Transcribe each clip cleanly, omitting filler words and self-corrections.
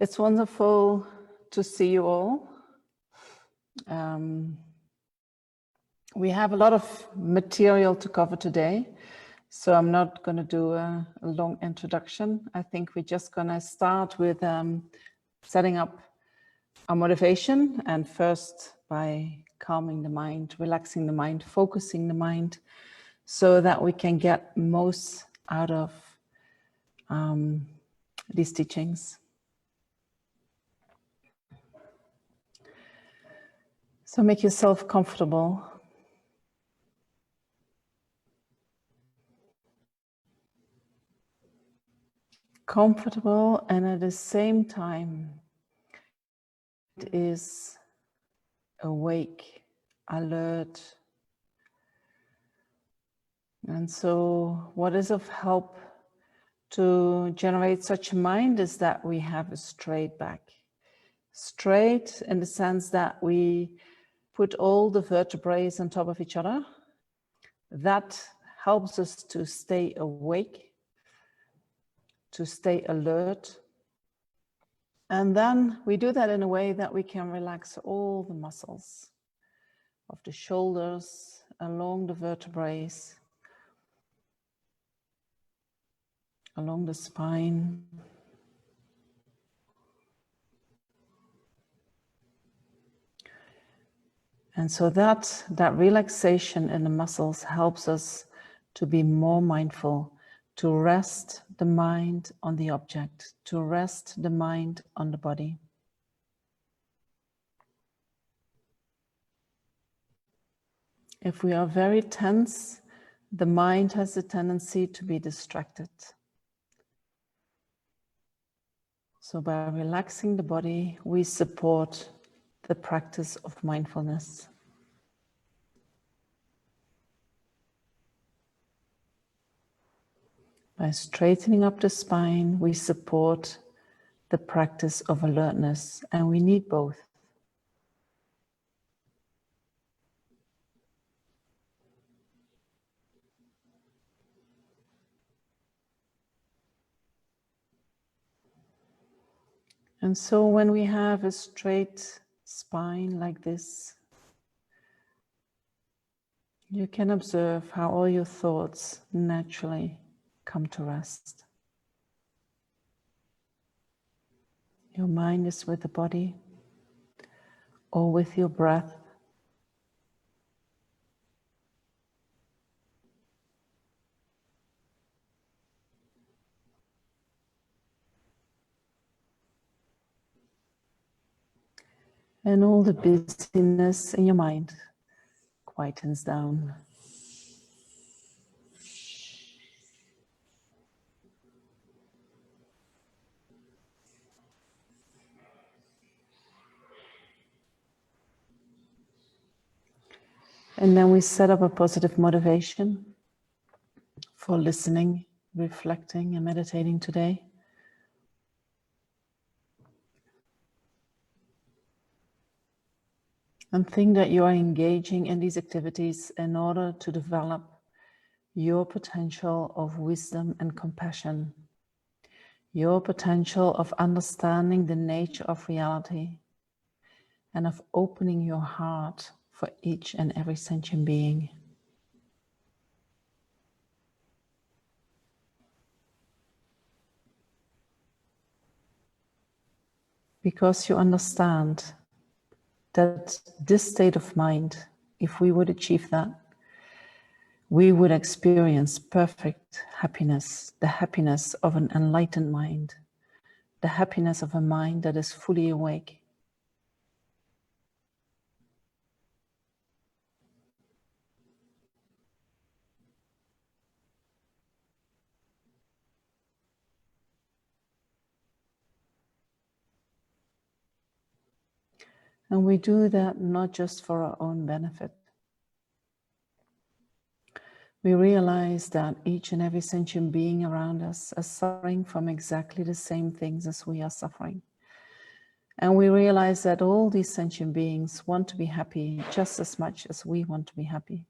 It's wonderful to see you all. We have a lot of material to cover today, so I'm not going to do a long introduction. I think we're just going to start with setting up our motivation, and first by calming the mind, relaxing the mind, focusing the mind, so that we can get most out of these teachings. So make yourself comfortable. Comfortable, and at the same time, it is awake, alert. And so what is of help to generate such a mind is that we have a straight back. Straight in the sense that we put all the vertebrae on top of each other. That helps us to stay awake, to stay alert. And then we do that in a way that we can relax all the muscles of the shoulders, along the vertebrae, along the spine. And so that relaxation in the muscles helps us to be more mindful, to rest the mind on the object, to rest the mind on the body. If we are very tense, the mind has a tendency to be distracted. So by relaxing the body, we support the practice of mindfulness. By straightening up the spine, we support the practice of alertness, and we need both. And so when we have a straight spine like this, you can observe how all your thoughts naturally come to rest. Your mind is with the body or with your breath. And all the busyness in your mind quietens down. And then we set up a positive motivation for listening, reflecting, and meditating today. And think that you are engaging in these activities in order to develop your potential of wisdom and compassion, your potential of understanding the nature of reality, and of opening your heart for each and every sentient being. Because you understand that this state of mind, if we would achieve that, we would experience perfect happiness, the happiness of an enlightened mind, the happiness of a mind that is fully awake. And we do that not just for our own benefit. We realize that each and every sentient being around us is suffering from exactly the same things as we are suffering. And we realize that all these sentient beings want to be happy just as much as we want to be happy.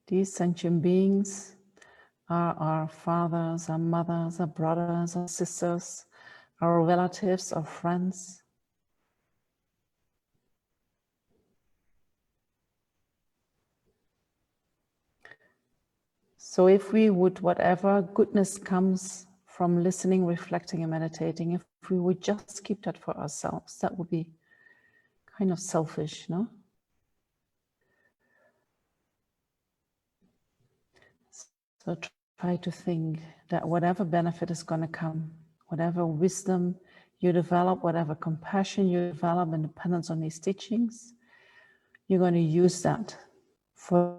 These sentient beings are our fathers, our mothers, our brothers, our sisters, our relatives, our friends. So if we would, whatever goodness comes from listening, reflecting, and meditating, if we would just keep that for ourselves, that would be kind of selfish, no? So try to think that whatever benefit is going to come, whatever wisdom you develop, whatever compassion you develop and dependence on these teachings, you're going to use that for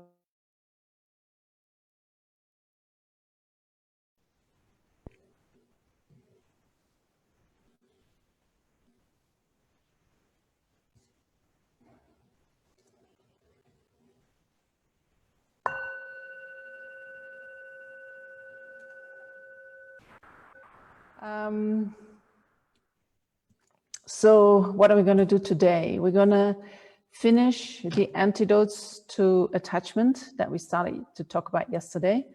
so what are we going to do today? We're going to finish the antidotes to attachment that we started to talk about yesterday.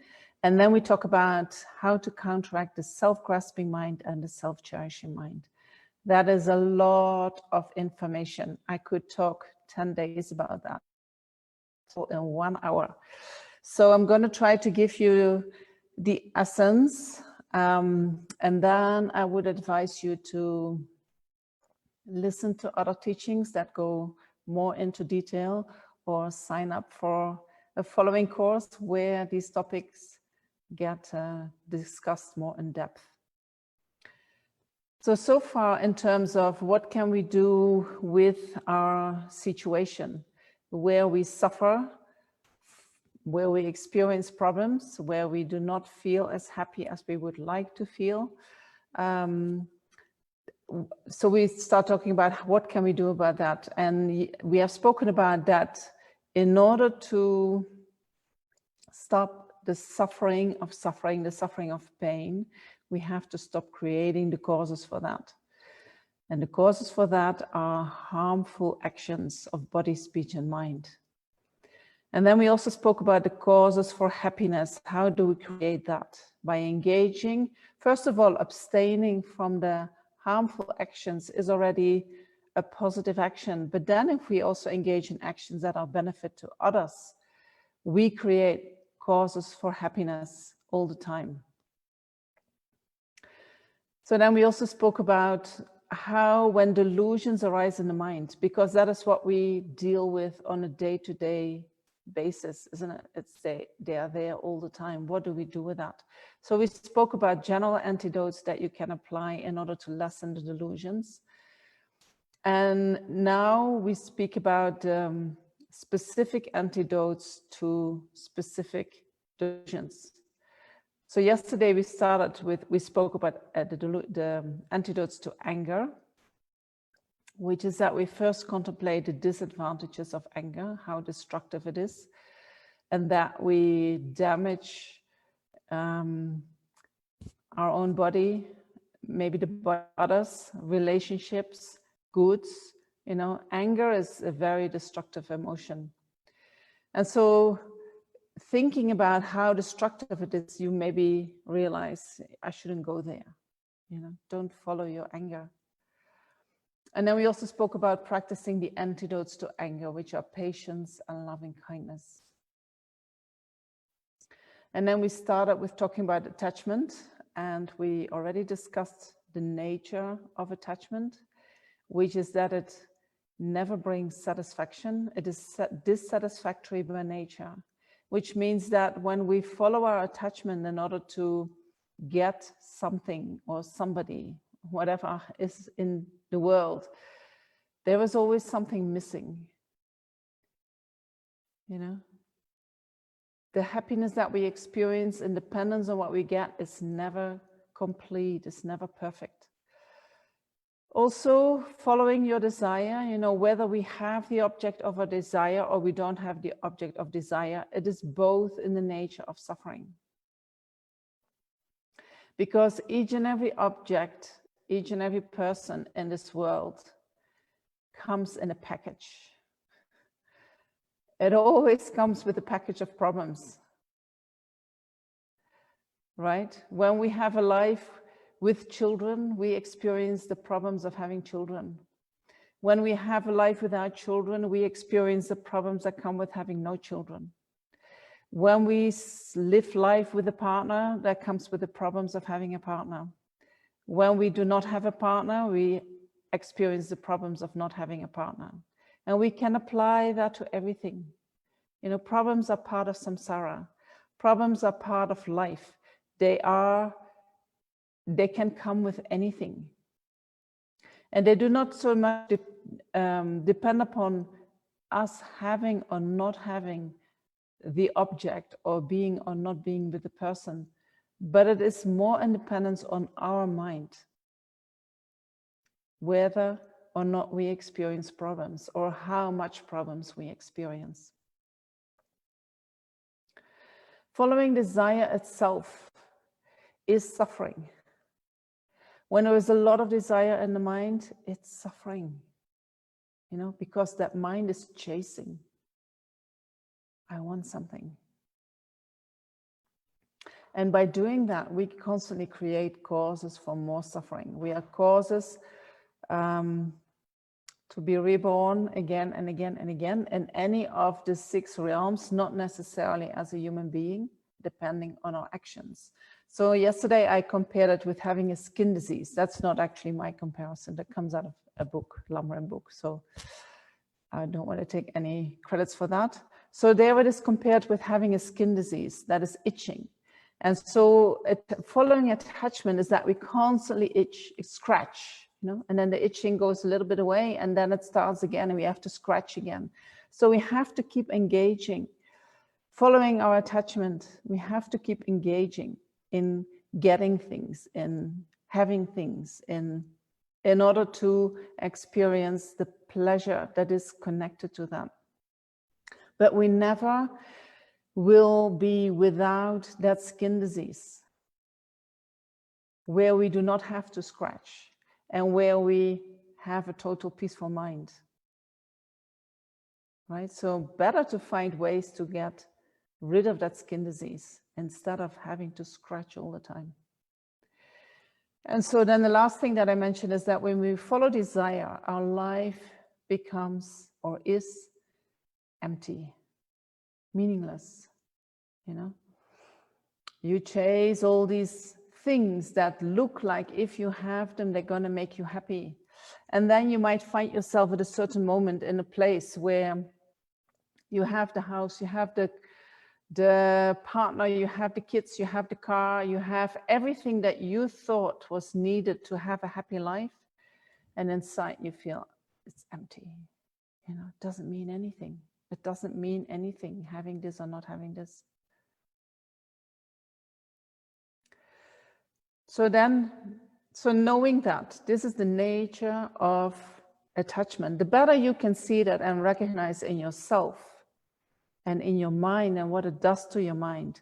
And then we talk about how to counteract the self-grasping mind and the self-cherishing mind. That is a lot of information. I could talk 10 days about that in 1 hour. So I'm going to try to give you the essence. And then I would advise you to listen to other teachings that go more into detail, or sign up for a following course where these topics get discussed more in depth. So far in terms of what can we do with our situation, where we suffer, where we experience problems, where we do not feel as happy as we would like to feel. So we start talking about what can we do about that. And we have spoken about that in order to stop the suffering of pain, we have to stop creating the causes for that. And the causes for that are harmful actions of body, speech, and mind. And then we also spoke about the causes for happiness. How do we create that? By engaging, first of all, abstaining from the harmful actions is already a positive action. But then if we also engage in actions that are benefit to others, we create causes for happiness all the time. So then we also spoke about how when delusions arise in the mind, because that is what we deal with on a day-to-day basis, isn't it? They are there all the time. What do we do with that? So we spoke about general antidotes that you can apply in order to lessen the delusions. And now we speak about specific antidotes to specific delusions. So yesterday we spoke about the antidotes to anger, which is that we first contemplate the disadvantages of anger, how destructive it is, and that we damage our own body, maybe the body of others, relationships, goods. You know, anger is a very destructive emotion. And so thinking about how destructive it is, you maybe realize, I shouldn't go there. You know, don't follow your anger. And then we also spoke about practicing the antidotes to anger, which are patience and loving kindness. And then we started with talking about attachment, and we already discussed the nature of attachment, which is that it never brings satisfaction. It is dissatisfactory by nature, which means that when we follow our attachment in order to get something or somebody, whatever is in the world, there is always something missing. You know, the happiness that we experience, independence on what we get, is never complete, it's never perfect. Also, following your desire, you know, whether we have the object of a desire or we don't have the object of desire, it is both in the nature of suffering. Because each and every object, each and every person in this world comes in a package. It always comes with a package of problems, right? When we have a life with children, we experience the problems of having children. When we have a life without children, we experience the problems that come with having no children. When we live life with a partner, that comes with the problems of having a partner. When we do not have a partner, we experience the problems of not having a partner. And we can apply that to everything. You know, problems are part of samsara. Problems are part of life. They can come with anything. And they do not so much depend upon us having or not having the object, or being or not being with the person, but it is more independence on our mind, whether or not we experience problems, or how much problems we experience. Following desire itself is suffering. When there is a lot of desire in the mind, it's suffering, you know, because that mind is chasing. I want something. And by doing that, we constantly create causes for more suffering. We are causes to be reborn again and again and again in any of the 6 realms, not necessarily as a human being, depending on our actions. So yesterday I compared it with having a skin disease. That's not actually my comparison. That comes out of a book, Lamren book. So I don't want to take any credits for that. So there it is compared with having a skin disease that is itching. And so following attachment is that we constantly itch, scratch, you know, and then the itching goes a little bit away and then it starts again and we have to scratch again. So we have to keep engaging. Following our attachment, we have to keep engaging in getting things, in having things, in order to experience the pleasure that is connected to them. But we never will be without that skin disease, where we do not have to scratch and where we have a total peaceful mind, right? So better to find ways to get rid of that skin disease instead of having to scratch all the time. And so then the last thing that I mentioned is that when we follow desire, our life becomes or is empty, meaningless, you know. You chase all these things that look like if you have them, they're going to make you happy. And then you might find yourself at a certain moment in a place where you have the house, you have the partner, you have the kids, you have the car, you have everything that you thought was needed to have a happy life. And inside you feel it's empty. You know, it doesn't mean anything. It doesn't mean anything having this or not having this. So knowing that this is the nature of attachment, the better you can see that and recognize in yourself and in your mind and what it does to your mind,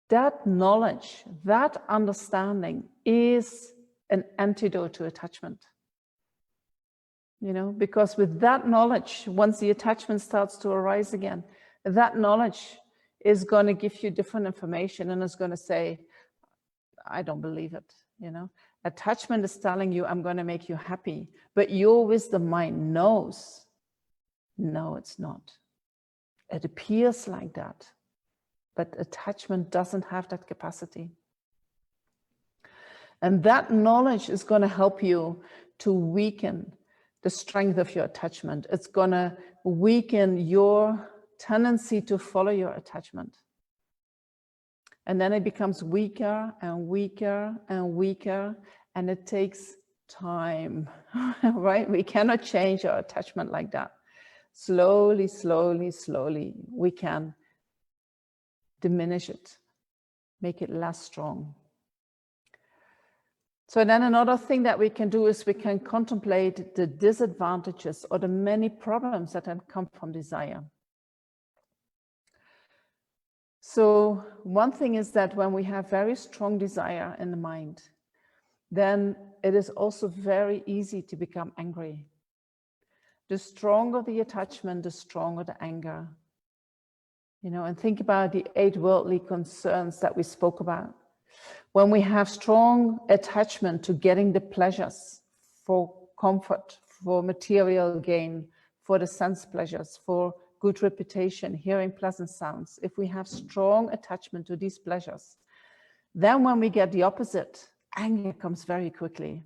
that knowledge, that understanding is an antidote to attachment. You know, because with that knowledge, once the attachment starts to arise again, that knowledge is going to give you different information and is going to say, I don't believe it, you know. Attachment is telling you, I'm going to make you happy, but your wisdom mind knows, no, it's not. It appears like that, but attachment doesn't have that capacity. And that knowledge is going to help you to weaken the strength of your attachment. It's going to weaken your tendency to follow your attachment. And then it becomes weaker and weaker and weaker, and it takes time, right? We cannot change our attachment like that. Slowly, slowly, slowly, we can diminish it, make it less strong. So then another thing that we can do is we can contemplate the disadvantages or the many problems that can come from desire. So one thing is that when we have very strong desire in the mind, then it is also very easy to become angry. The stronger the attachment, the stronger the anger. You know, and think about the 8 worldly concerns that we spoke about. When we have strong attachment to getting the pleasures for comfort, for material gain, for the sense pleasures, for good reputation, hearing pleasant sounds, if we have strong attachment to these pleasures, then when we get the opposite, anger comes very quickly.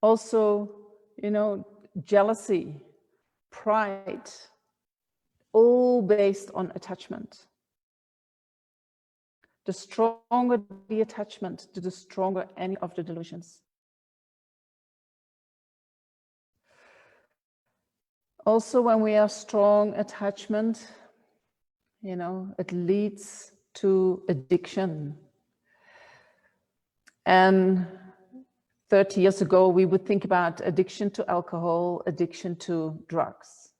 Also, you know, jealousy, pride, all based on attachment. The stronger the attachment, the stronger any of the delusions. Also, when we have strong attachment, you know, it leads to addiction. And 30 years ago, we would think about addiction to alcohol, addiction to drugs.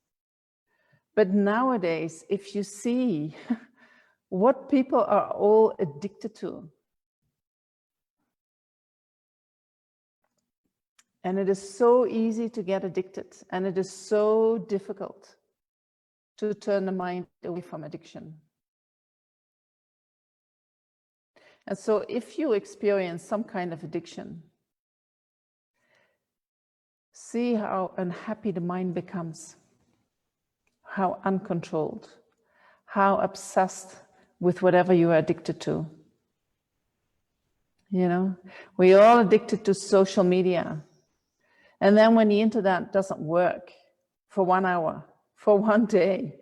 But nowadays, if you see what people are all addicted to, and it is so easy to get addicted, and it is so difficult to turn the mind away from addiction. And so if you experience some kind of addiction, see how unhappy the mind becomes, how uncontrolled, how obsessed with whatever you are addicted to. You know, we're all addicted to social media. And then when the internet doesn't work for 1 hour, for 1 day,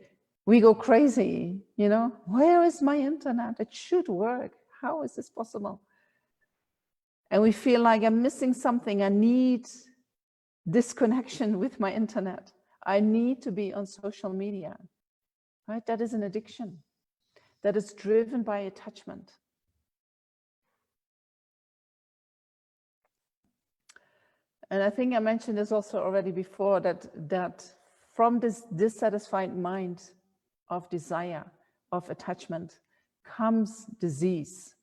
we go crazy, you know, where is my internet? It should work. How is this possible? And we feel like I'm missing something. I need this connection with my internet. I need to be on social media, right? That is an addiction that is driven by attachment. And I think I mentioned this also already before, that from this dissatisfied mind of desire, of attachment, comes disease.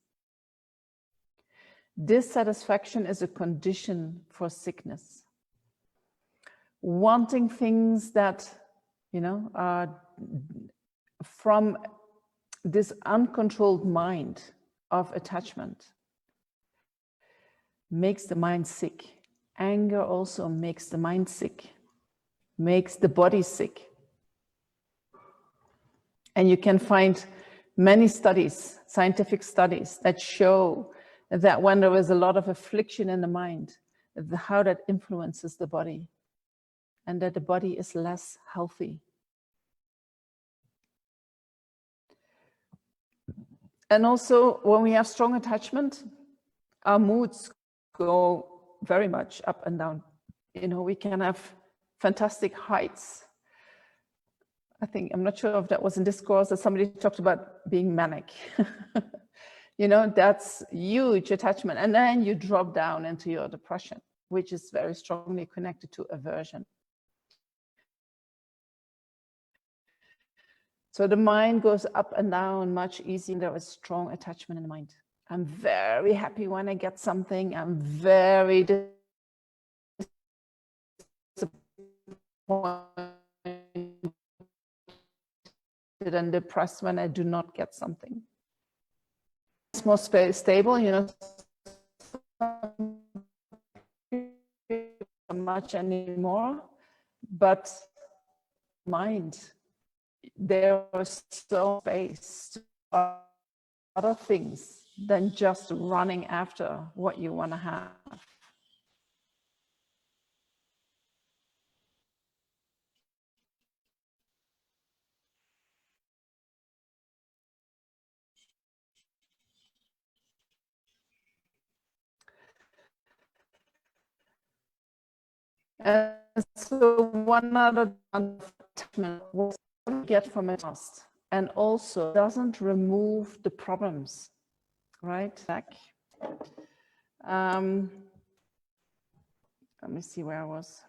Dissatisfaction is a condition for sickness. Wanting things that, you know, are from this uncontrolled mind of attachment makes the mind sick. Anger also makes the mind sick, makes the body sick. And you can find many studies, scientific studies, that show that when there is a lot of affliction in the mind, how that influences the body, and that the body is less healthy. And also, when we have strong attachment, our moods go very much up and down. You know, we can have fantastic heights. I'm not sure if that was in this course that somebody talked about being manic. You know, that's huge attachment. And then you drop down into your depression, which is very strongly connected to aversion. So the mind goes up and down much easier. There is strong attachment in the mind. I'm very happy when I get something. I'm very disappointed and depressed when I do not get something. It's more stable, you know, not much anymore, but mind, there is so space to other things than just running after what you want to have. And so one other attachment was get from a past, and also doesn't remove the problems, right? Back. Let me see where I was.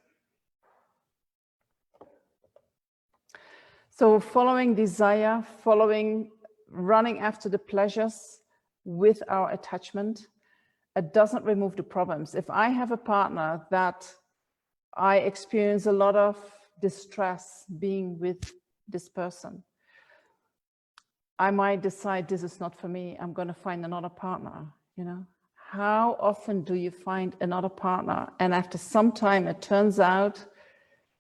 So following desire, running after the pleasures with our attachment, it doesn't remove the problems. If I have a partner that I experience a lot of distress being with this person, I might decide this is not for me. I'm going to find another partner, you know. How often do you find another partner? And after some time, it turns out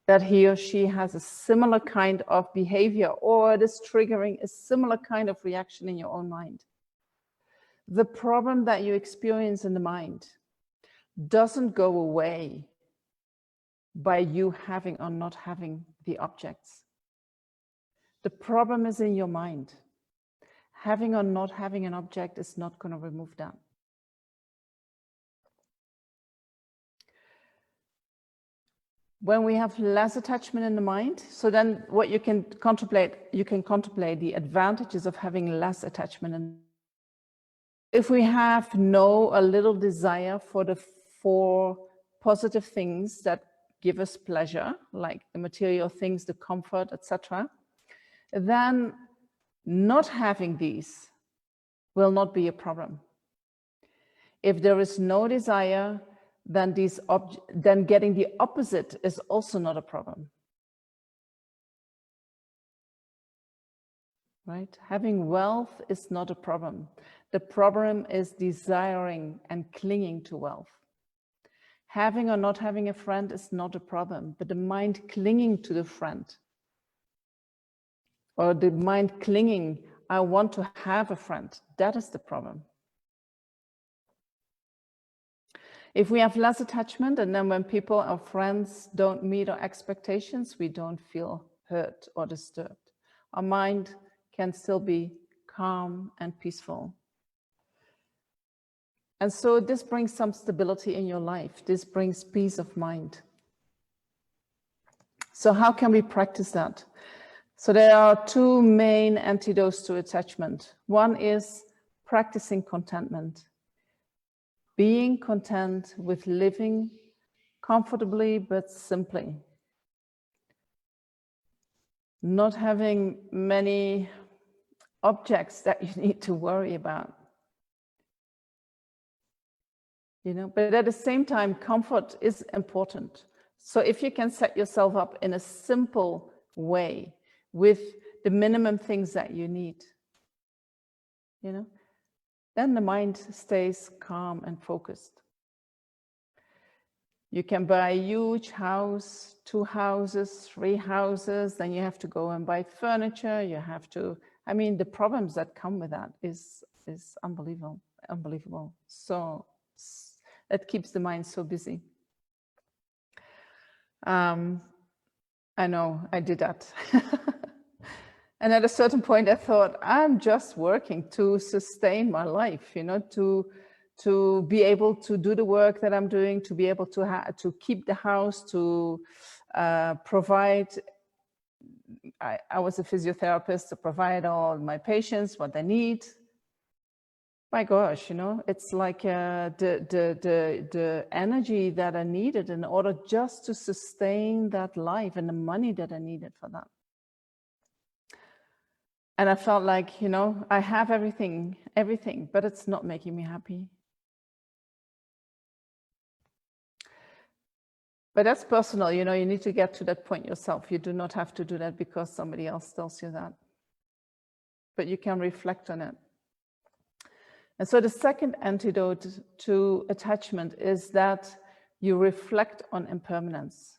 that he or she has a similar kind of behavior, or it is triggering a similar kind of reaction in your own mind. The problem that you experience in the mind doesn't go away by you having or not having the objects. The problem is in your mind. Having or not having an object is not going to remove that. When we have less attachment in the mind, so then what you can contemplate the advantages of having less attachment. If we have a little desire for the four positive things that give us pleasure, like the material things, the comfort, etc., then not having these will not be a problem. If there is no desire, then getting the opposite is also not a problem. Right? Having wealth is not a problem. The problem is desiring and clinging to wealth. Having or not having a friend is not a problem, but the mind clinging to the friend, or the mind clinging, I want to have a friend, that is the problem. If we have less attachment, and then when people or friends don't meet our expectations, we don't feel hurt or disturbed. Our mind can still be calm and peaceful. And so this brings some stability in your life. This brings peace of mind. So how can we practice that? So there are two main antidotes to attachment. One is practicing contentment. Being content with living comfortably but simply. Not having many objects that you need to worry about. You know, but at the same time, comfort is important. So if you can set yourself up in a simple way with the minimum things that you need, you know, then the mind stays calm and focused. You can buy a huge house, 2 houses, 3 houses, then you have to go and buy furniture. You have to, I mean, the problems that come with that is unbelievable. So that keeps the mind so busy. I know I did that. And at a certain point I thought, I'm just working to sustain my life, you know, to be able to do the work that I'm doing, to be able to keep the house, to provide. I was a physiotherapist, to provide all my patients what they need. My gosh, you know, it's like the energy that I needed in order just to sustain that life, and the money that I needed for that. And I felt like, you know, I have everything, but it's not making me happy. But that's personal, you know, you need to get to that point yourself. You do not have to do that because somebody else tells you that. But you can reflect on it. And so the second antidote to attachment is that you reflect on impermanence.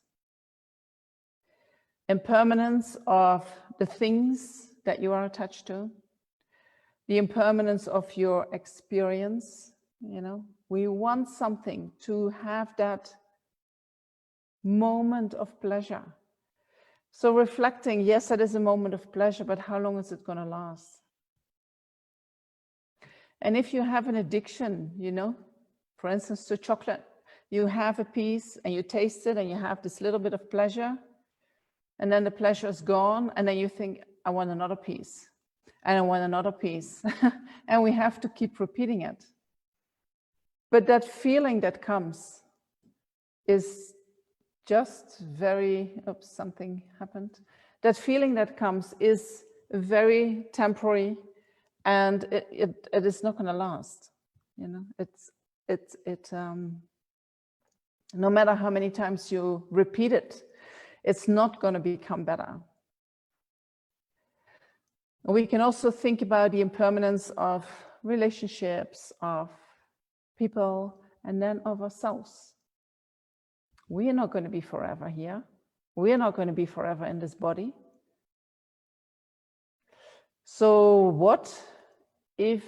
Impermanence of the things that you are attached to, the impermanence of your experience, you know. We want something to have that moment of pleasure. So reflecting, yes, it is a moment of pleasure, but how long is it going to last? And if you have an addiction, you know, for instance, to chocolate, you have a piece and you taste it and you have this little bit of pleasure, and then the pleasure is gone, and then you think, I want another piece, and I want another piece. And we have to keep repeating it. But that feeling that comes is just very, oops, something happened. That feeling that comes is very temporary, and it is not going to last. You know, no matter how many times you repeat it, it's not going to become better. We can also think about the impermanence of relationships, of people, and then of ourselves. We are not going to be forever here. We are not going to be forever in this body. So what if,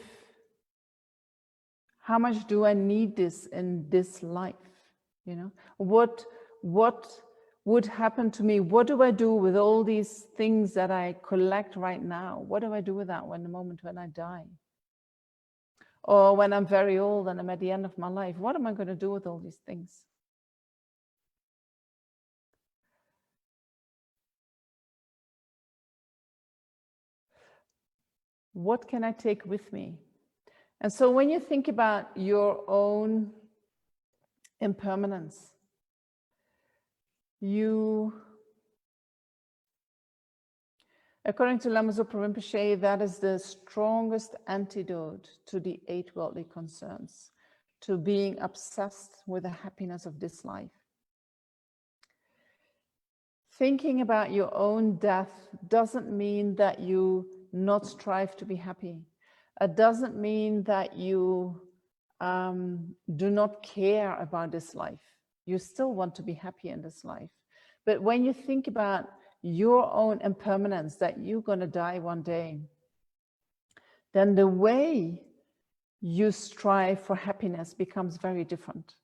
how much do I need this in this life? You know, what would happen to me? What do I do with all these things that I collect right now? What do I do with that when the moment when I die? Or when I'm very old and I'm at the end of my life, what am I going to do with all these things? What can I take with me? And so when you think about your own impermanence, according to Lama Zopa Rinpoche, that is the strongest antidote to the 8 worldly concerns, to being obsessed with the happiness of this life. Thinking about your own death doesn't mean that you not strive to be happy. It doesn't mean that you do not care about this life. You still want to be happy in this life. But when you think about your own impermanence, that you're going to die one day, then the way you strive for happiness becomes very different.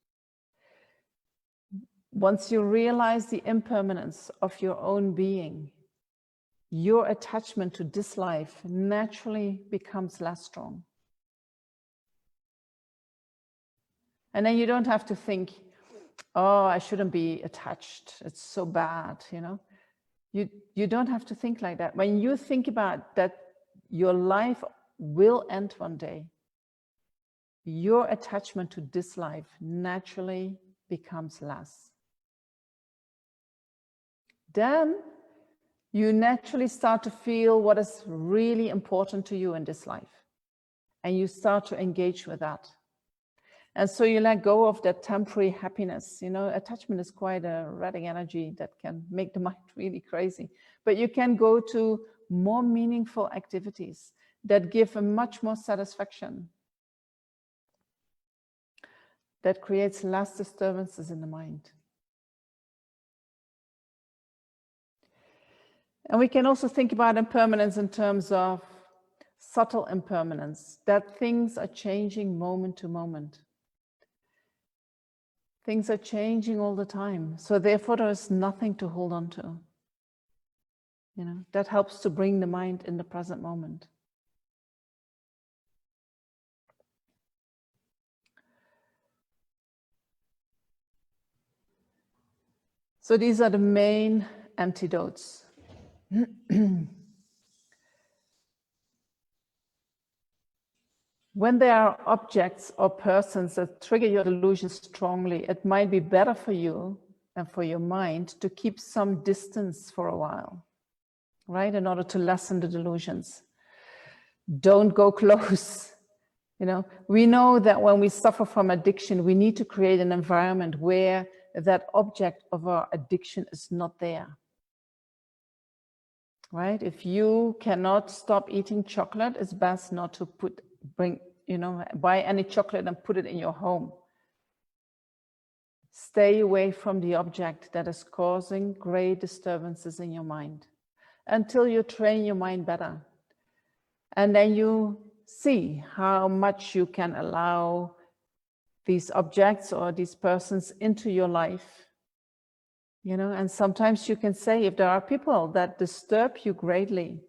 Once you realize the impermanence of your own being, your attachment to this life naturally becomes less strong. And then you don't have to think, oh, I shouldn't be attached. It's so bad, you know. You don't have to think like that. When you think about that your life will end one day, your attachment to this life naturally becomes less. Then you naturally start to feel what is really important to you in this life. And you start to engage with that. And so you let go of that temporary happiness. You know, attachment is quite a erratic energy that can make the mind really crazy. But you can go to more meaningful activities that give a much more satisfaction, that creates less disturbances in the mind. And we can also think about impermanence in terms of subtle impermanence, that things are changing moment to moment. Things are changing all the time. So therefore there is nothing to hold on to. You know, that helps to bring the mind in the present moment. So these are the main antidotes. When there are objects or persons that trigger your delusions strongly, it might be better for you and for your mind to keep some distance for a while, right? In order to lessen the delusions. Don't go close. You know, we know that when we suffer from addiction, we need to create an environment where that object of our addiction is not there. Right? If you cannot stop eating chocolate, it's best not to buy any chocolate and put it in your home. Stay away from the object that is causing great disturbances in your mind until you train your mind better. And then you see how much you can allow these objects or these persons into your life. You know, and sometimes you can say, if there are people that disturb you greatly,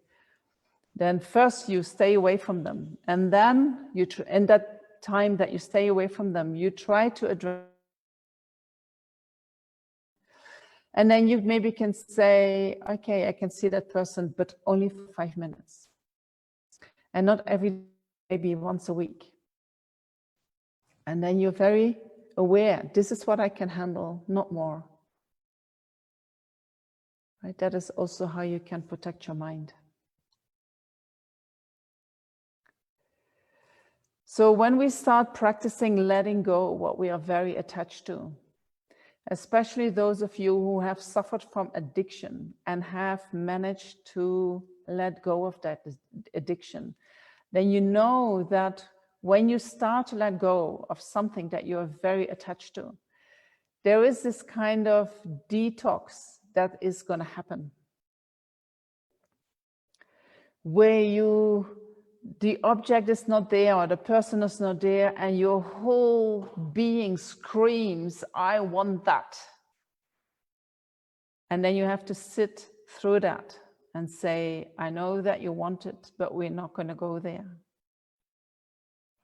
then first you stay away from them. And then in that time that you stay away from them, you try to address. And then you maybe can say, okay, I can see that person, but only for 5 minutes. And not every day, maybe once a week. And then you're very aware, this is what I can handle, not more. Right? That is also how you can protect your mind. So when we start practicing letting go what we are very attached to, especially those of you who have suffered from addiction and have managed to let go of that addiction, then you know that when you start to let go of something that you are very attached to, there is this kind of detox that is going to happen, where the object is not there or the person is not there, and your whole being screams, I want that. And then you have to sit through that and say, I know that you want it, but we're not going to go there.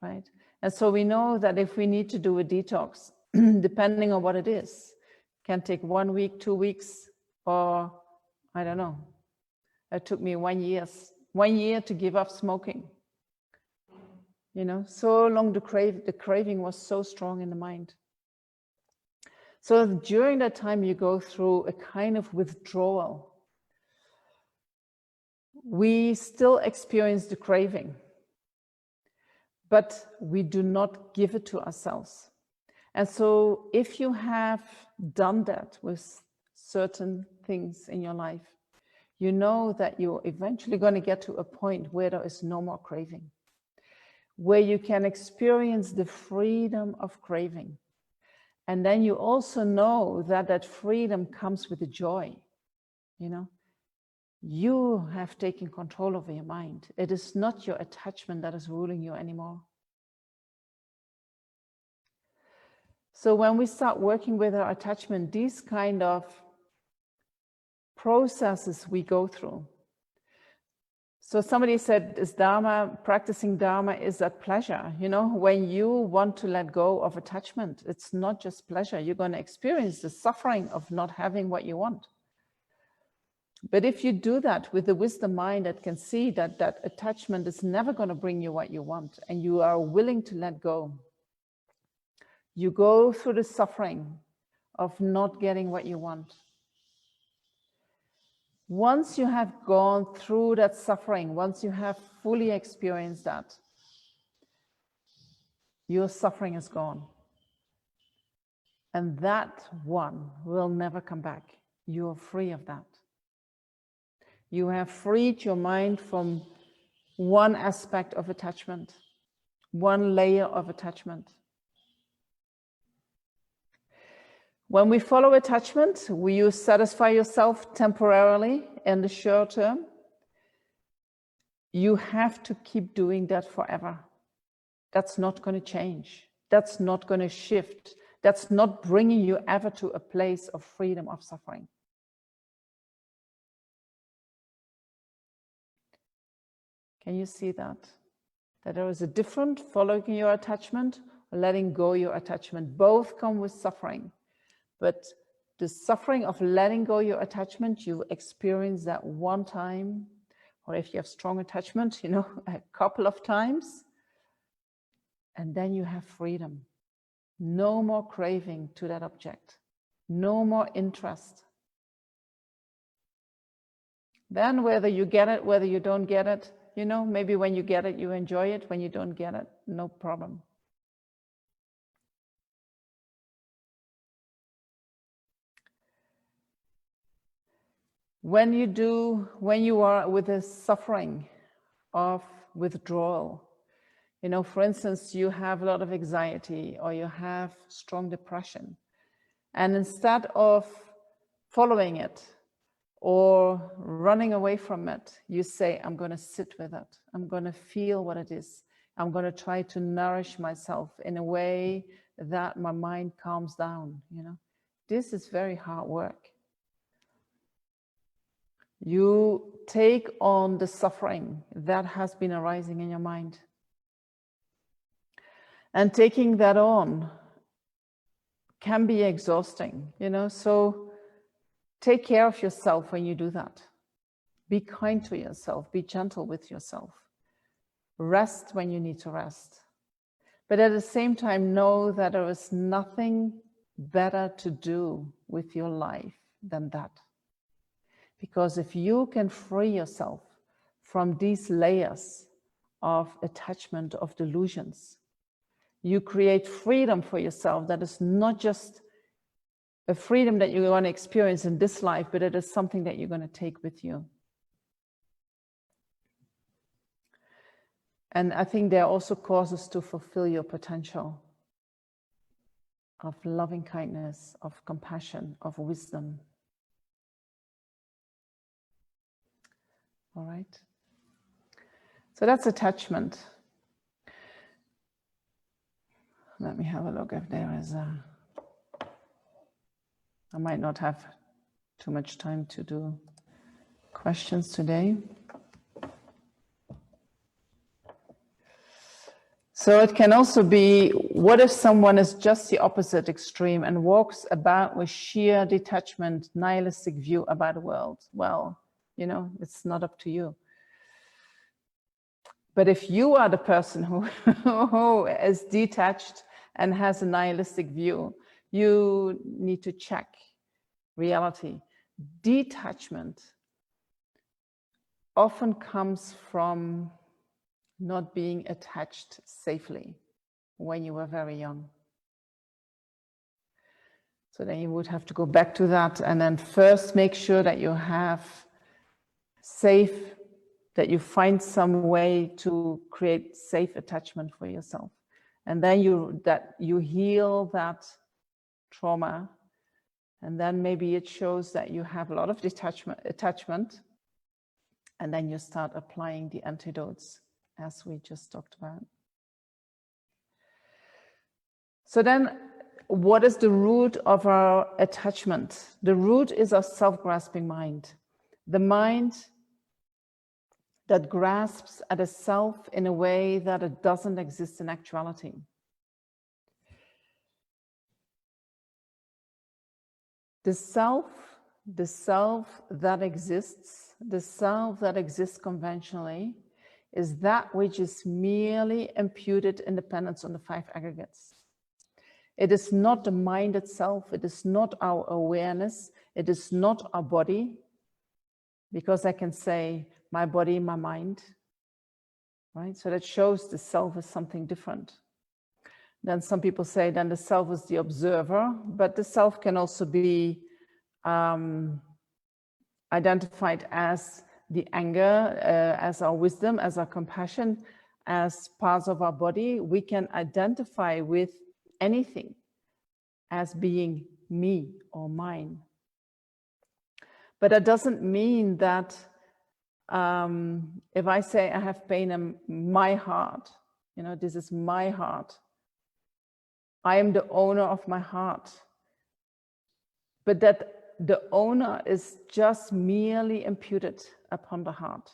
Right? And so we know that if we need to do a detox, depending on what it is, it can take 1 week, 2 weeks, or I don't know. It took me 1 year to give up smoking. You know, so long the craving was so strong in the mind. So during that time, you go through a kind of withdrawal. We still experience the craving, but we do not give it to ourselves. And so if you have done that with certain things in your life, you know that you're eventually going to get to a point where there is no more craving, where you can experience the freedom of craving. And then you also know that that freedom comes with the joy. You know, you have taken control over your mind. It is not your attachment that is ruling you anymore. So when we start working with our attachment, these kind of processes we go through. So somebody said, is Dharma, practicing Dharma, is that pleasure? You know, when you want to let go of attachment, it's not just pleasure. You're going to experience the suffering of not having what you want. But if you do that with the wisdom mind that can see that that attachment is never going to bring you what you want, and you are willing to let go, you go through the suffering of not getting what you want. Once you have gone through that suffering, once you have fully experienced that, your suffering is gone. And that one will never come back. You are free of that. You have freed your mind from one aspect of attachment, one layer of attachment. When we follow attachment, you satisfy yourself temporarily in the short term. You have to keep doing that forever. That's not going to change. That's not going to shift. That's not bringing you ever to a place of freedom of suffering. Can you see that? That there is a difference following your attachment or letting go your attachment. Both come with suffering. But the suffering of letting go your attachment, you experience that one time, or if you have strong attachment, you know, a couple of times, and then you have freedom. No more craving to that object. No more interest. Then whether you get it, whether you don't get it, you know, maybe when you get it, you enjoy it. When you don't get it, no problem. When you are with the suffering of withdrawal, you know, for instance, you have a lot of anxiety or you have strong depression, and instead of following it or running away from it, you say, I'm going to sit with it. I'm going to feel what it is. I'm going to try to nourish myself in a way that my mind calms down, you know. This is very hard work. You take on the suffering that has been arising in your mind. And taking that on can be exhausting, you know, so take care of yourself when you do that. Be kind to yourself, be gentle with yourself. Rest when you need to rest. But at the same time, know that there is nothing better to do with your life than that. Because if you can free yourself from these layers of attachment, of delusions, You create freedom for yourself that is not just a freedom that you're going to experience in this life, but it is something that you're going to take with you. And I think there are also causes to fulfill your potential of loving kindness, of compassion, of wisdom. All right. So that's attachment. Let me have a look if there is a... I might not have too much time to do questions today. So it can also be, what if someone is just the opposite extreme and walks about with sheer detachment, nihilistic view about the world? Well, you know, it's not up to you. But if you are the person who is detached and has a nihilistic view, you need to check reality. Detachment often comes from not being attached safely when you were very young. So then you would have to go back to that and then first make sure that you have safe, that you find some way to create safe attachment for yourself. And then you heal that trauma. And then maybe it shows that you have a lot of attachment. And then you start applying the antidotes, as we just talked about. So then, what is the root of our attachment? The root is our self-grasping mind. The mind that grasps at a self in a way that it doesn't exist in actuality. The self that exists, the self that exists conventionally, is that which is merely imputed independence on the 5 aggregates. It is not the mind itself, it is not our awareness, it is not our body, because I can say my body, my mind, right? So that shows the self is something different. Then some people say then the self is the observer, but the self can also be identified as the anger, as our wisdom, as our compassion, as parts of our body. We can identify with anything as being me or mine. But that doesn't mean that if I say I have pain in my heart, you know, this is my heart, I am the owner of my heart. But that the owner is just merely imputed upon the heart,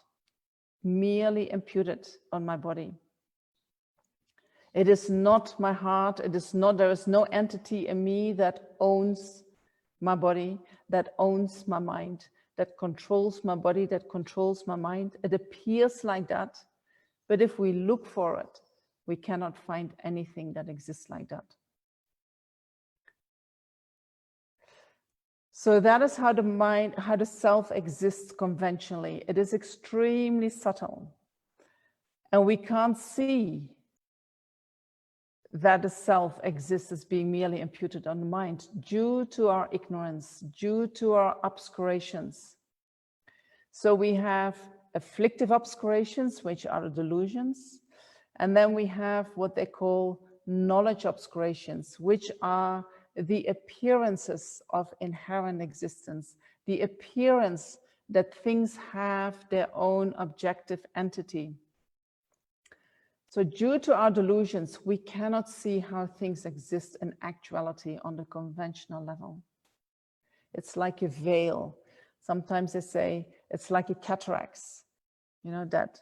merely imputed on my body. It is not my heart, it is not, there is no entity in me that owns my body, that owns my mind, that controls my body, that controls my mind. It appears like that, but if we look for it, we cannot find anything that exists like that. So that is how the mind, how the self exists conventionally. It is extremely subtle. And we can't see that the self exists as being merely imputed on the mind due to our ignorance, due to our obscurations. So we have afflictive obscurations, which are delusions. And then we have what they call knowledge obscurations, which are the appearances of inherent existence, the appearance that things have their own objective entity. So due to our delusions, we cannot see how things exist in actuality on the conventional level. It's like a veil. Sometimes they say it's like a cataracts, you know, that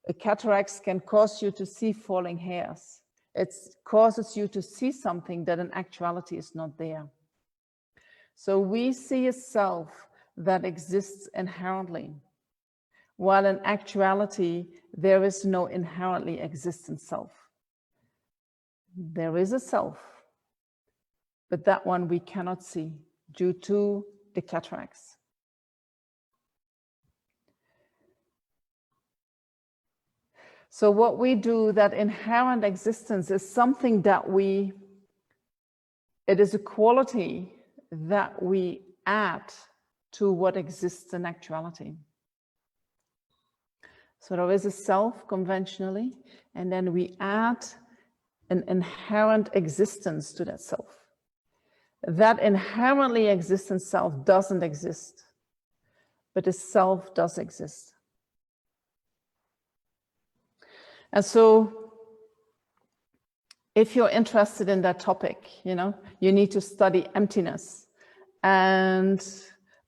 a cataracts can cause you to see falling hairs. It causes you to see something that in actuality is not there. So we see a self that exists inherently, while in actuality, there is no inherently existent self. There is a self, but that one we cannot see due to the cataracts. So what we do, that inherent existence, is something that it is a quality that we add to what exists in actuality. So there is a self conventionally, and then we add an inherent existence to that self. That inherently existent self doesn't exist, but the self does exist. And so if you're interested in that topic, you need to study emptiness. And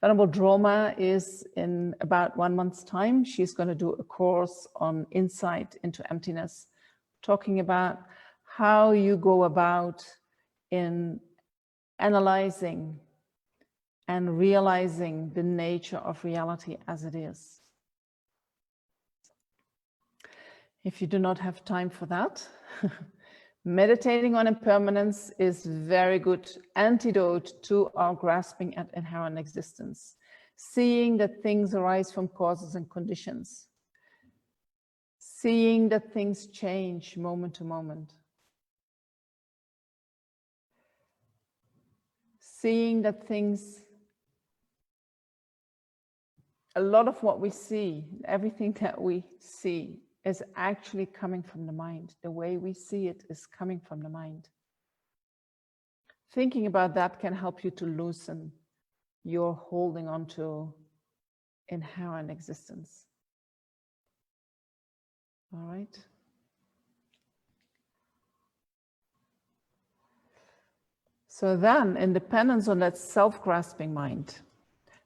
Venerable Droma is in about 1 month's time. She's going to do a course on insight into emptiness, talking about how you go about in analyzing and realizing the nature of reality as it is. If you do not have time for that, meditating on impermanence is very good antidote to our grasping at inherent existence. Seeing that things arise from causes and conditions. Seeing that things change moment to moment. Seeing that a lot of what we see, everything that we see, is actually coming from the mind. The way we see it is coming from the mind. Thinking about that can help you to loosen your holding on to inherent existence. All right? So then, in dependence on that self-grasping mind,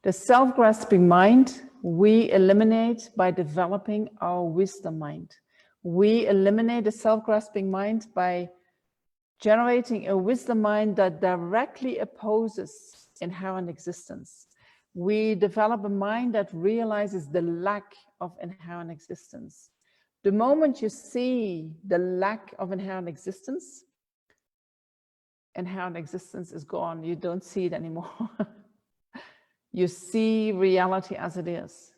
the self-grasping mind we eliminate by developing our wisdom mind. We eliminate the self-grasping mind by generating a wisdom mind that directly opposes inherent existence. We develop a mind that realizes the lack of inherent existence. The moment you see the lack of inherent existence is gone. You don't see it anymore. You see reality as it is.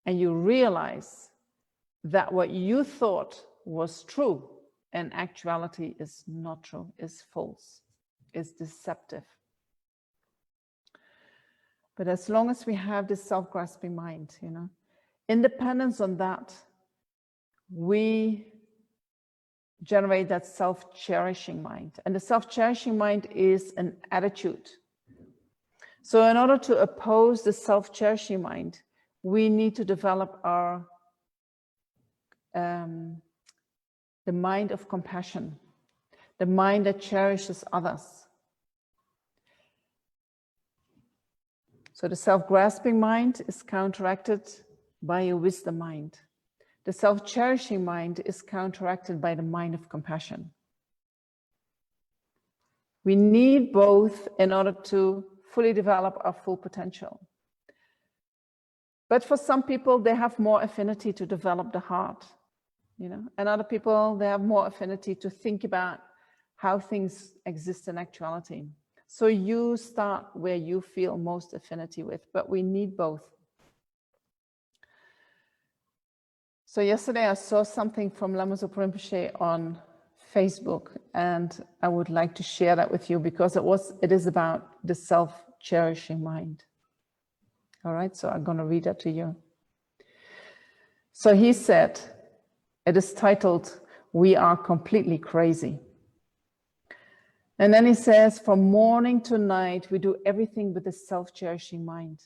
And you realize that what you thought was true in actuality is not true, is false, is deceptive. But as long as we have this self-grasping mind, independence on that, we generate that self-cherishing mind. And the self-cherishing mind is an attitude. So in order to oppose the self-cherishing mind, we need to develop our the mind of compassion, the mind that cherishes others. So the self-grasping mind is counteracted by a wisdom mind. The self-cherishing mind is counteracted by the mind of compassion. We need both in order to fully develop our full potential. But for some people, they have more affinity to develop the heart, and other people, they have more affinity to think about how things exist in actuality. So you start where you feel most affinity with, but we need both. So yesterday I saw something from Lama Zopa Rinpoche on Facebook, and I would like to share that with you because it is about the self-cherishing mind. All right, so I'm going to read that to you. So he said, it is titled, "We Are Completely Crazy." And then he says, from morning to night, we do everything with a self-cherishing mind.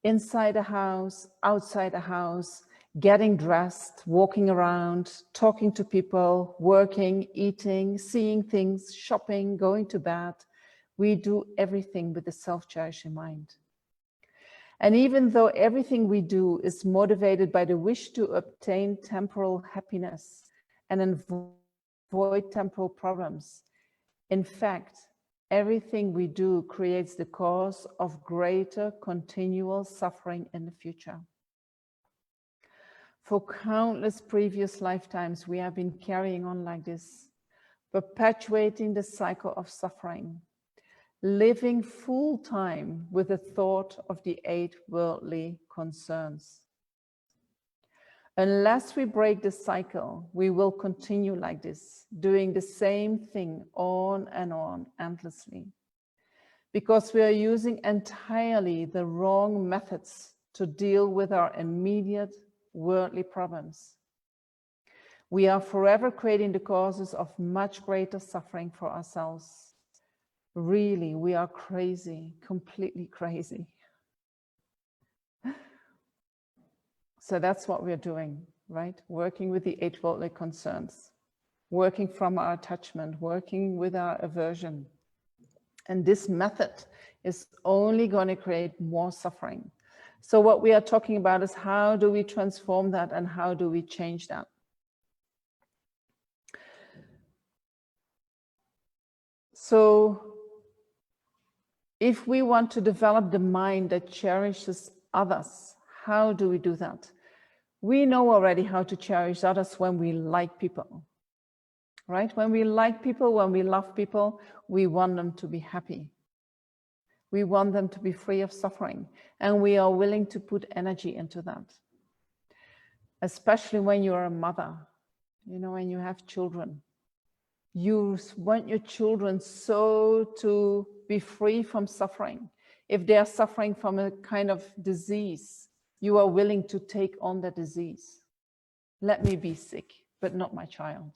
Inside a house, outside a house, getting dressed, walking around, talking to people, working, eating, seeing things, shopping, going to bed. We do everything with a self-cherishing mind. And even though everything we do is motivated by the wish to obtain temporal happiness and avoid temporal problems, in fact, everything we do creates the cause of greater continual suffering in the future. For countless previous lifetimes, we have been carrying on like this, perpetuating the cycle of suffering, living full time with the thought of the 8 worldly concerns. Unless we break this cycle, we will continue like this, doing the same thing on, endlessly. Because we are using entirely the wrong methods to deal with our immediate worldly problems. We are forever creating the causes of much greater suffering for ourselves. Really, we are crazy, completely crazy. So that's what we're doing, right? Working with the 8 worldly concerns, working from our attachment, working with our aversion. And this method is only going to create more suffering. So what we are talking about is how do we transform that and how do we change that? So if we want to develop the mind that cherishes others, how do we do that? We know already how to cherish others when we like people, right? When we like people, when we love people, we want them to be happy. We want them to be free of suffering, and we are willing to put energy into that. Especially when you're a mother, you know, when you have children. You want your children so to be free from suffering. If they are suffering from a kind of disease, you are willing to take on the disease. Let me be sick, but not my child.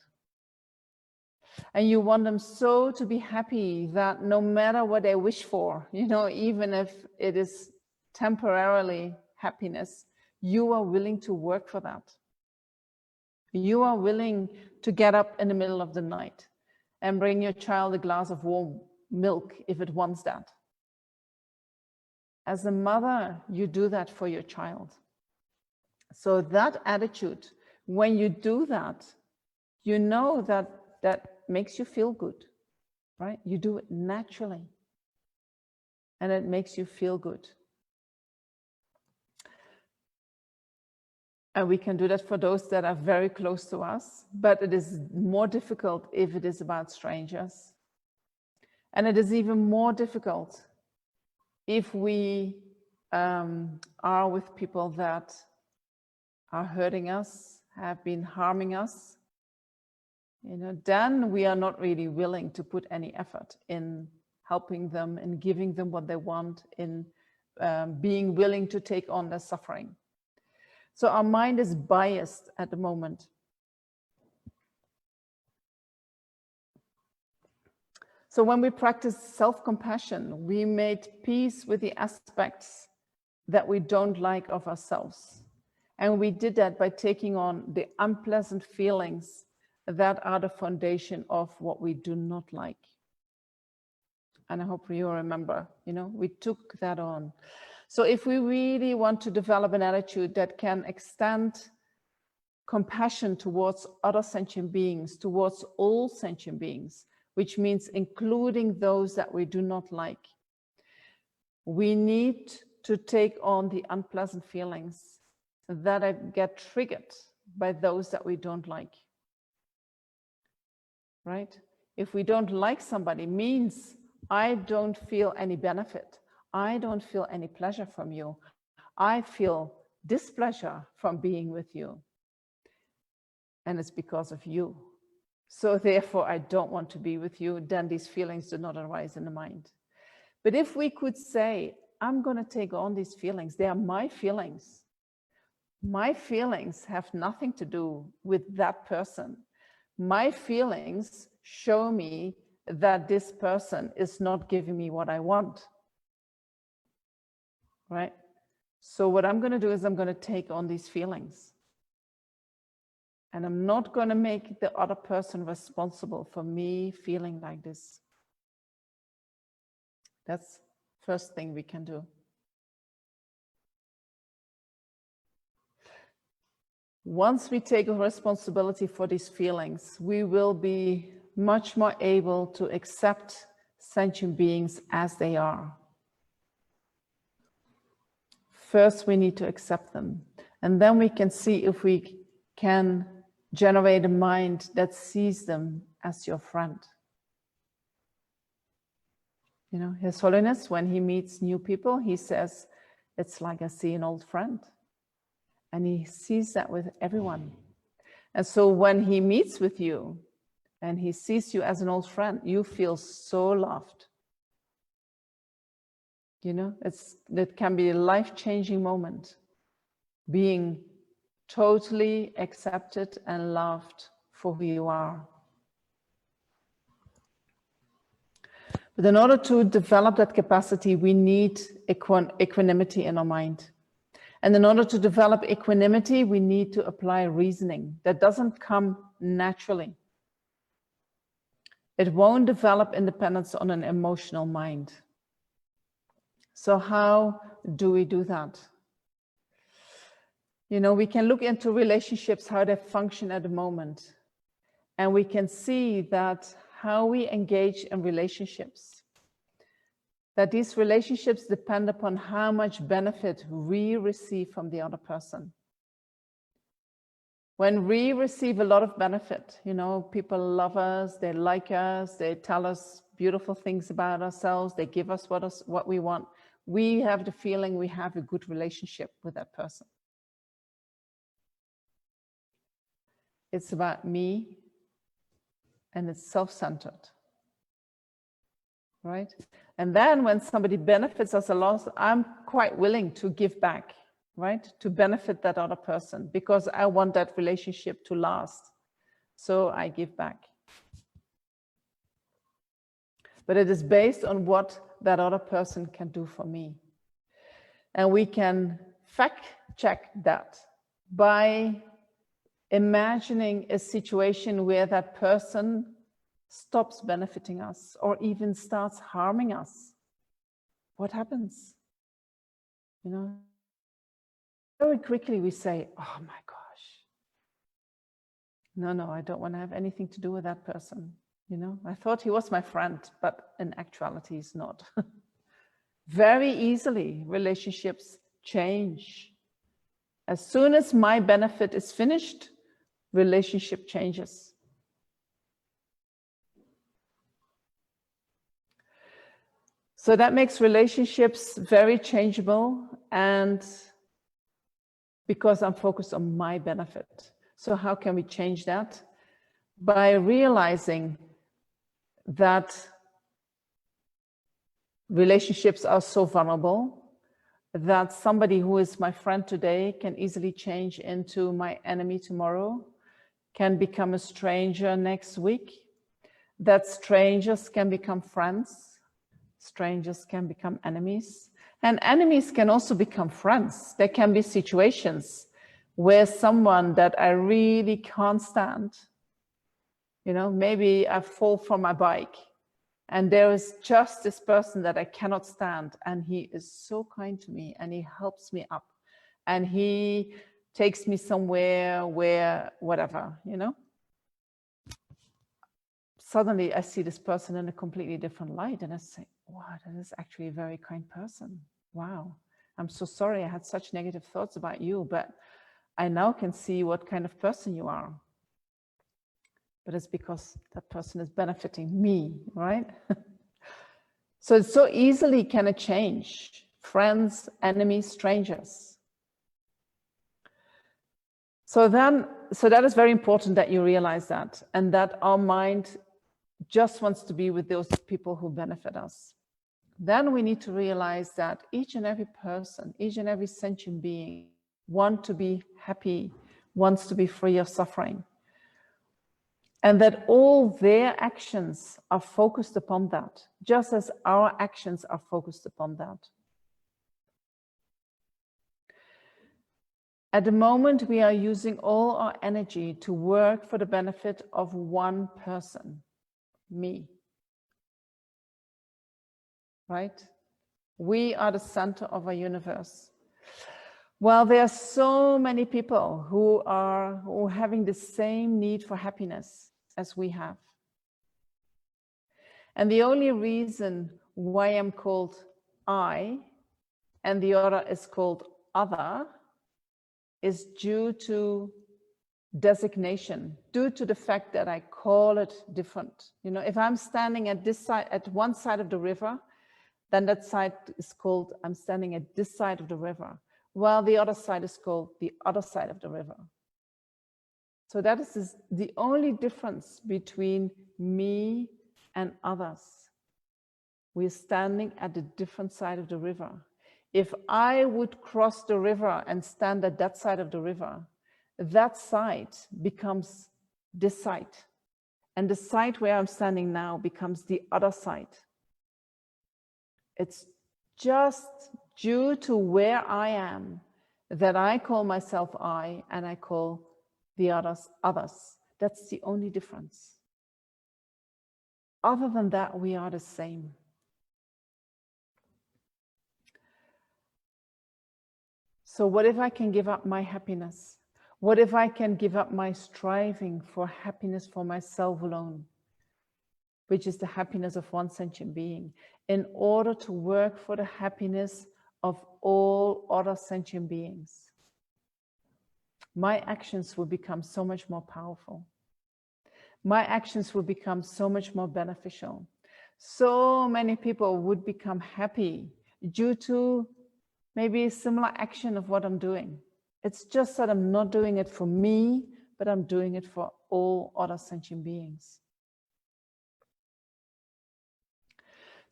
And you want them so to be happy that no matter what they wish for, you know, even if it is temporarily happiness, you are willing to work for that. You are willing to get up in the middle of the night and bring your child a glass of warm milk if it wants that. As a mother, you do that for your child. So that attitude, when you do that, you know that that makes you feel good, right? You do it naturally, and it makes you feel good. And we can do that for those that are very close to us, but it is more difficult if it is about strangers. And it is even more difficult if we are with people that are hurting us, have been harming us. You know, then we are not really willing to put any effort in helping them, in giving them what they want, in being willing to take on their suffering. So our mind is biased at the moment. So when we practice self-compassion, we made peace with the aspects that we don't like of ourselves. And we did that by taking on the unpleasant feelings that are the foundation of what we do not like. And I hope you remember, you know, we took that on. So if we really want to develop an attitude that can extend compassion towards other sentient beings, towards all sentient beings, which means including those that we do not like, we need to take on the unpleasant feelings that get triggered by those that we don't like, right? If we don't like somebody, means I don't feel any benefit. I don't feel any pleasure from you. I feel displeasure from being with you. And it's because of you. So therefore, I don't want to be with you. Then these feelings do not arise in the mind. But if we could say, I'm going to take on these feelings. They are my feelings. My feelings have nothing to do with that person. My feelings show me that this person is not giving me what I want. Right? So what I'm going to do is I'm going to take on these feelings. And I'm not going to make the other person responsible for me feeling like this. That's the first thing we can do. Once we take responsibility for these feelings, we will be much more able to accept sentient beings as they are. First, we need to accept them. And then we can see if we can generate a mind that sees them as your friend. You know, His Holiness, when he meets new people, he says, it's like I see an old friend. And he sees that with everyone. And so when he meets with you and he sees you as an old friend, you feel so loved. You know, that can be a life-changing moment, being totally accepted and loved for who you are. But in order to develop that capacity, we need equanimity in our mind. And in order to develop equanimity, we need to apply reasoning. That doesn't come naturally. It won't develop independence on an emotional mind. So how do we do that? You know, we can look into relationships, how they function at the moment. And we can see that how we engage in relationships, that these relationships depend upon how much benefit we receive from the other person. When we receive a lot of benefit, you know, people love us, they like us, they tell us beautiful things about ourselves, they give us what we want, we have the feeling we have a good relationship with that person. It's about me, and it's self-centered, right? And then when somebody benefits us a lot, I'm quite willing to give back, right? To benefit that other person, because I want that relationship to last. So I give back. But it is based on what that other person can do for me. And we can fact check that by imagining a situation where that person stops benefiting us or even starts harming us. What happens? You know, very quickly we say, oh my gosh, no, I don't want to have anything to do with that person. You know, I thought he was my friend, but in actuality he's not. Very easily relationships change. As soon as my benefit is finished, relationship changes. So that makes relationships very changeable, and because I'm focused on my benefit. So how can we change that? By realizing that relationships are so vulnerable, that somebody who is my friend today can easily change into my enemy tomorrow, can become a stranger next week, that strangers can become friends, strangers can become enemies, and enemies can also become friends. There can be situations where someone that I really can't stand, you know, maybe I fall from my bike and there is just this person that I cannot stand, and he is so kind to me and he helps me up and he takes me somewhere where, whatever, you know. Suddenly I see this person in a completely different light and I say, wow, that is actually a very kind person. Wow, I'm so sorry I had such negative thoughts about you, but I now can see what kind of person you are. But it's because that person is benefiting me, right? So it's so easily can it change. Friends, enemies, strangers. So that is very important that you realize that, and that our mind just wants to be with those people who benefit us. Then we need to realize that each and every person, each and every sentient being wants to be happy, wants to be free of suffering. And that all their actions are focused upon that, just as our actions are focused upon that. At the moment, we are using all our energy to work for the benefit of one person, me. Right? We are the center of our universe. Well, there are so many people who are having the same need for happiness as we have. And the only reason why I'm called I and the other is called other is due to designation, due to the fact that I call it different. You know, if I'm standing at this side, at one side of the river, then that side is called, I'm standing at this side of the river. while the other side is called the other side of the river. So that is the only difference between me and others. We're standing at the different side of the river. If I would cross the river and stand at that side of the river, that side becomes this side. And the side where I'm standing now becomes the other side. It's just due to where I am that I call myself I and I call the others others. That's the only difference. Other than that, we are the same. So what if I can give up my happiness? What if I can give up my striving for happiness for myself alone, which is the happiness of one sentient being, in order to work for the happiness of all other sentient beings? My actions will become so much more powerful. My actions will become so much more beneficial. So many people would become happy due to maybe a similar action of what I'm doing. It's just that I'm not doing it for me, but I'm doing it for all other sentient beings.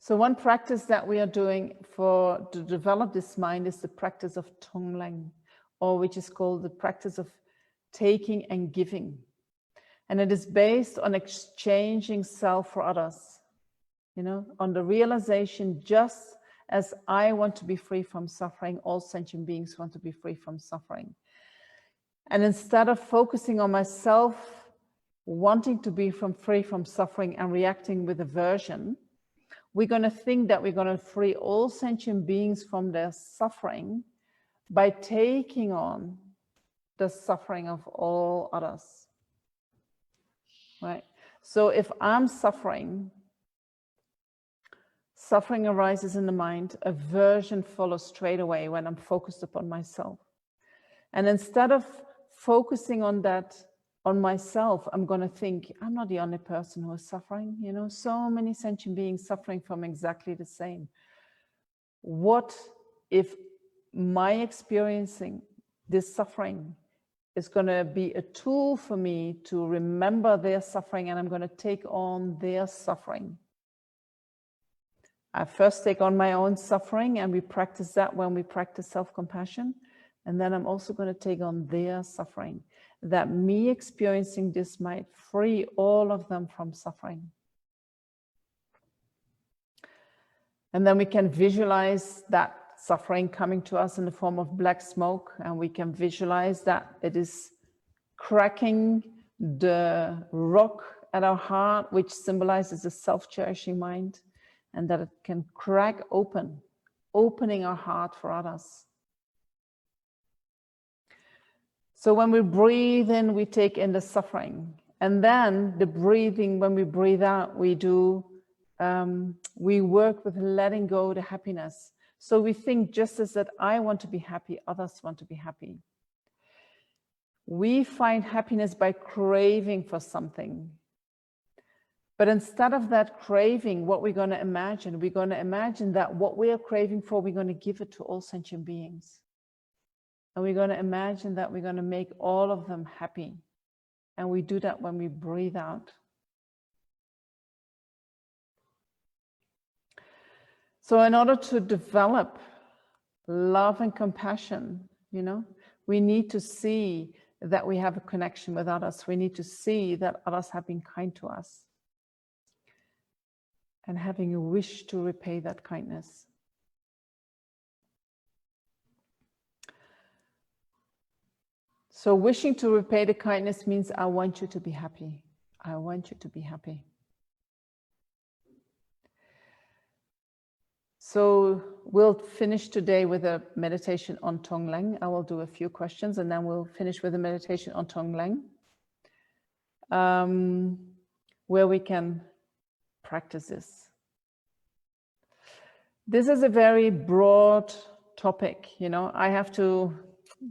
So one practice that we are doing to develop this mind is the practice of tonglen, or which is called the practice of taking and giving. And it is based on exchanging self for others, on the realization, just as I want to be free from suffering, all sentient beings want to be free from suffering. And instead of focusing on myself wanting to be free from suffering and reacting with aversion, we're going to think that we're going to free all sentient beings from their suffering by taking on the suffering of all others. Right? So if I'm suffering, suffering arises in the mind, aversion follows straight away when I'm focused upon myself. And instead of focusing on that, on myself, I'm going to think, I'm not the only person who is suffering. So many sentient beings suffering from exactly the same. What if my experiencing this suffering is going to be a tool for me to remember their suffering, and I'm going to take on their suffering? I first take on my own suffering, and we practice that when we practice self-compassion. And then I'm also going to take on their suffering, that me experiencing this might free all of them from suffering. And then we can visualize that suffering coming to us in the form of black smoke, and we can visualize that it is cracking the rock at our heart, which symbolizes a self-cherishing mind, and that it can crack open, opening our heart for others. So when we breathe in, we take in the suffering. And then the breathing, when we breathe out, we work with letting go the happiness. So we think, just as that I want to be happy, others want to be happy. We find happiness by craving for something. But instead of that craving, what we're going to imagine that what we are craving for, we're going to give it to all sentient beings. And we're going to imagine that we're going to make all of them happy. And we do that when we breathe out. So in order to develop love and compassion, we need to see that we have a connection with others. We need to see that others have been kind to us, and having a wish to repay that kindness. So wishing to repay the kindness means I want you to be happy. I want you to be happy. So we'll finish today with a meditation on tonglen. I will do a few questions, and then we'll finish with a meditation on tonglen, where we can practice this. This is a very broad topic. I have to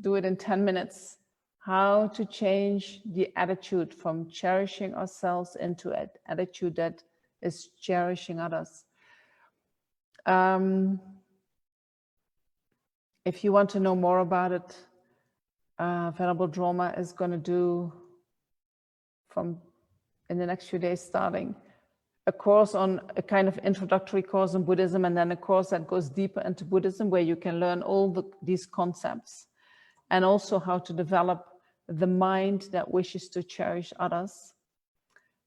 do it in 10 minutes. How to change the attitude from cherishing ourselves into an attitude that is cherishing others. If you want to know more about it, Venerable Droma is going to do, in the next few days starting, a course on a kind of introductory course on Buddhism, and then a course that goes deeper into Buddhism, where you can learn all these concepts, and also how to develop the mind that wishes to cherish others.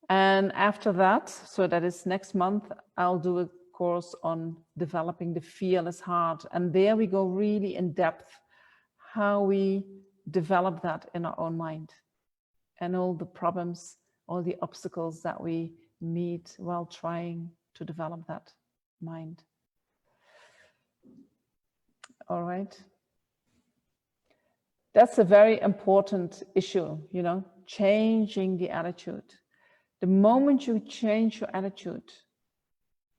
And after that, so that is next month, I'll do a course on developing the fearless heart. And there we go really in depth how we develop that in our own mind, and all the problems, all the obstacles that we meet while trying to develop that mind. All right. That's a very important issue, you know, changing the attitude. The moment you change your attitude,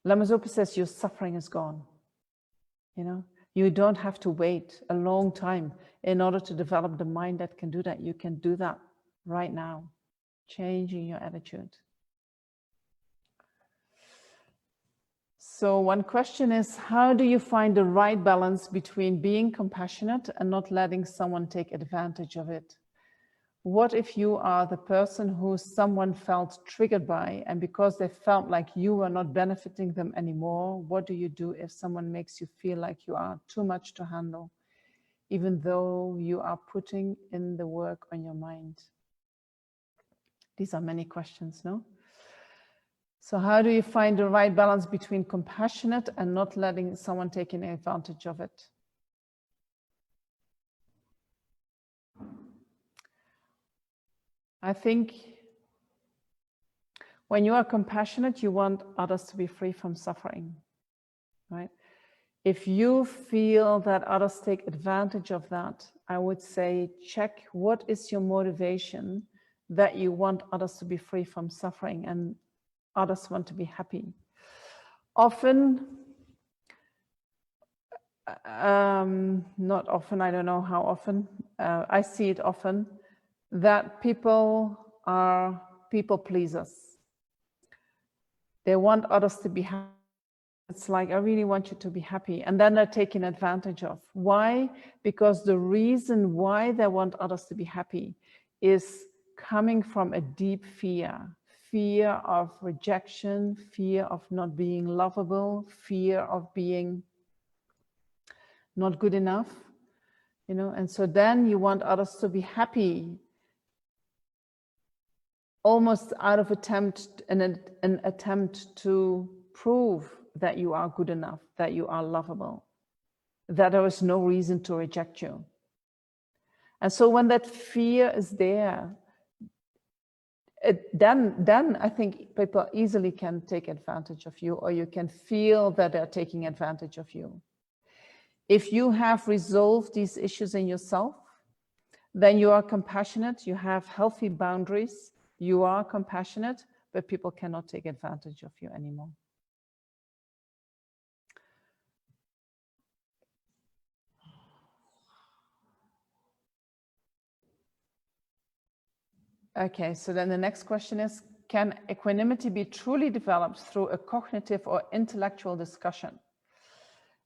Lama Zopa says your suffering is gone. You know, you don't have to wait a long time in order to develop the mind that can do that. You can do that right now, changing your attitude. So one question is, how do you find the right balance between being compassionate and not letting someone take advantage of it? What if you are the person who someone felt triggered by, and because they felt like you were not benefiting them anymore, what do you do if someone makes you feel like you are too much to handle, even though you are putting in the work on your mind? These are many questions, no? So how do you find the right balance between compassionate and not letting someone take any advantage of it? I think when you are compassionate, you want others to be free from suffering, right? If you feel that others take advantage of that, I would say check what is your motivation that you want others to be free from suffering and others want to be happy. Often, not often, I don't know how often, I see it often, that people are people pleasers. They want others to be happy. It's like, I really want you to be happy. And then they're taken advantage of. Why? Because the reason why they want others to be happy is coming from a deep fear. Fear of rejection, fear of not being lovable, fear of being not good enough, you know. And so then you want others to be happy, almost out of an attempt to prove that you are good enough, that you are lovable, that there is no reason to reject you. And so when that fear is there, then I think people easily can take advantage of you, or you can feel that they're taking advantage of you. If you have resolved these issues in yourself, then you are compassionate, you have healthy boundaries, you are compassionate, but people cannot take advantage of you anymore. Okay, so then the next question is, can equanimity be truly developed through a cognitive or intellectual discussion?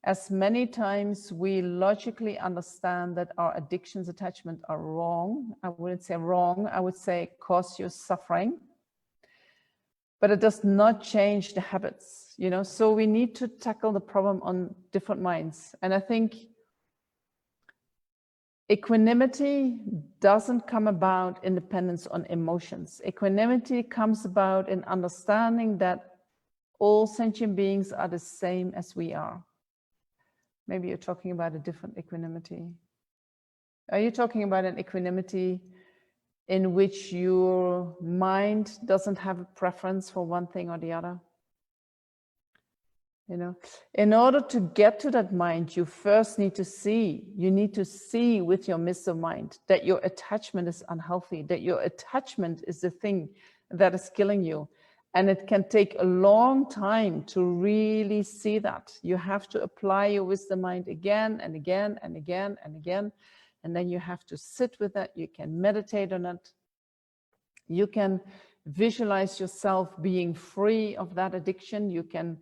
As many times we logically understand that our addictions, attachment are wrong. I wouldn't say wrong, I would say cause you suffering. But it does not change the habits, you know? So we need to tackle the problem on different minds. And I think equanimity doesn't come about in dependence on emotions. Equanimity comes about in understanding that all sentient beings are the same as we are. Maybe you're talking about a different equanimity. Are you talking about an equanimity in which your mind doesn't have a preference for one thing or the other? You know, in order to get to that mind, you first need to see, with your mist of mind that your attachment is unhealthy, that your attachment is the thing that is killing you. And it can take a long time to really see that. You have to apply your wisdom mind again and again and again and again. And then you have to sit with that. You can meditate on it. You can visualize yourself being free of that addiction. You can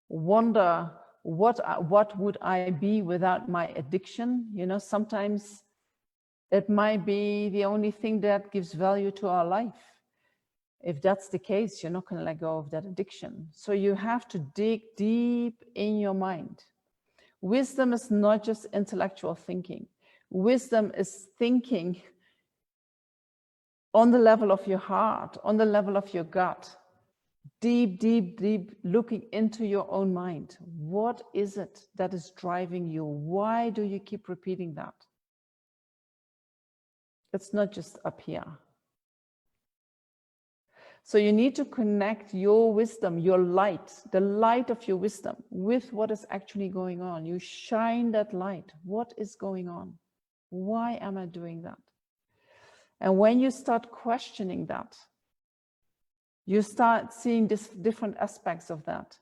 wonder what would I be without my addiction? You know, sometimes it might be the only thing that gives value to our life. If that's the case, you're not going to let go of that addiction. So you have to dig deep in your mind. Wisdom is not just intellectual thinking. Wisdom is thinking on the level of your heart, on the level of your gut. Deep, deep, deep, looking into your own mind. What is it that is driving you? Why do you keep repeating that? It's not just up here. So you need to connect your wisdom, your light, the light of your wisdom with what is actually going on. You shine that light. What is going on? Why am I doing that? And when you start questioning that, you start seeing different aspects of that.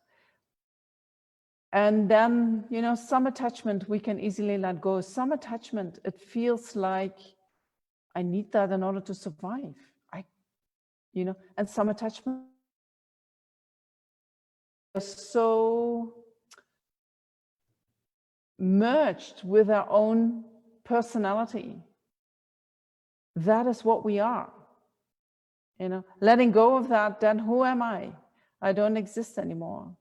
And then, you know, some attachment we can easily let go. Some attachment, it feels like I need that in order to survive. You know, and some attachment are so merged with our own personality. That is what we are. You know, letting go of that, then who am I? I don't exist anymore.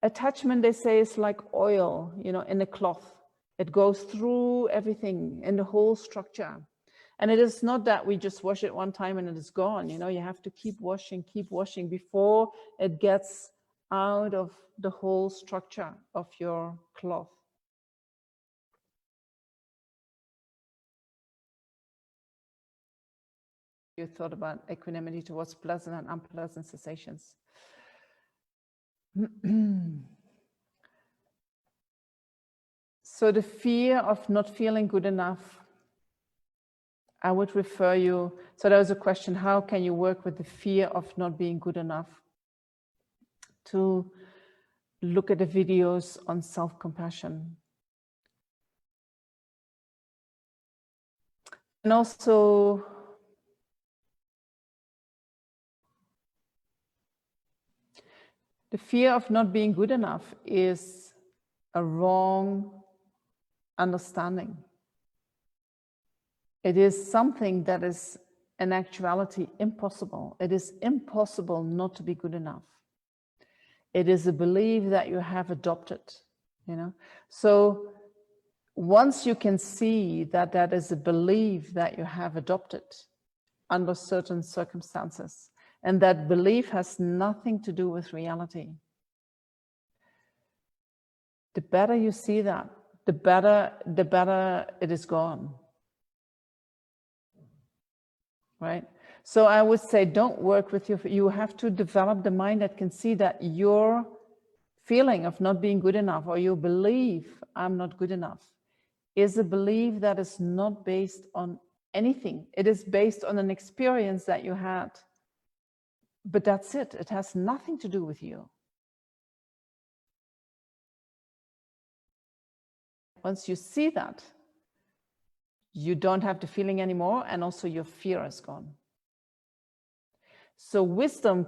Attachment, they say, is like oil, you know, in a cloth. It goes through everything in the whole structure. And it is not that we just wash it one time and it is gone. You know, you have to keep washing before it gets out of the whole structure of your cloth. You thought about equanimity towards pleasant and unpleasant sensations. So the fear of not feeling good enough, I would refer you, so there was a question, how can you work with the fear of not being good enough? To look at the videos on self-compassion. And also, the fear of not being good enough is a wrong understanding. It is something that is in actuality impossible. It is impossible not to be good enough. It is a belief that you have adopted, you know. So once you can see that that is a belief that you have adopted under certain circumstances, and that belief has nothing to do with reality, the better you see that, the better it is gone. Right? So I would say, don't work with you have to develop the mind that can see that your feeling of not being good enough, or your belief, I'm not good enough, is a belief that is not based on anything. It is based on an experience that you had. But that's it. It has nothing to do with you. Once you see that, you don't have the feeling anymore, and also your fear is gone. So wisdom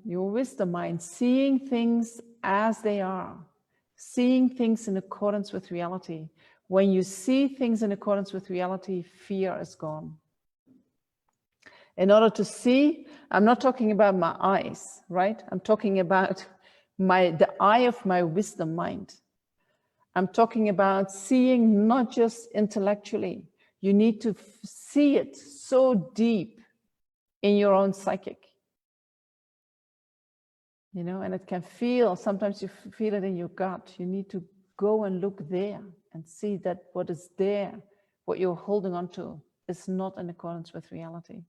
your wisdom mind, seeing things as they are, seeing things in accordance with reality. When you see things in accordance with reality, fear is gone. In order to see, I'm not talking about my eyes, right? I'm talking about the eye of my wisdom mind. I'm talking about seeing not just intellectually. You need to see it so deep in your own psychic. You know, and it can feel, sometimes you feel it in your gut. You need to go and look there and see that what is there, what you're holding on to, is not in accordance with reality.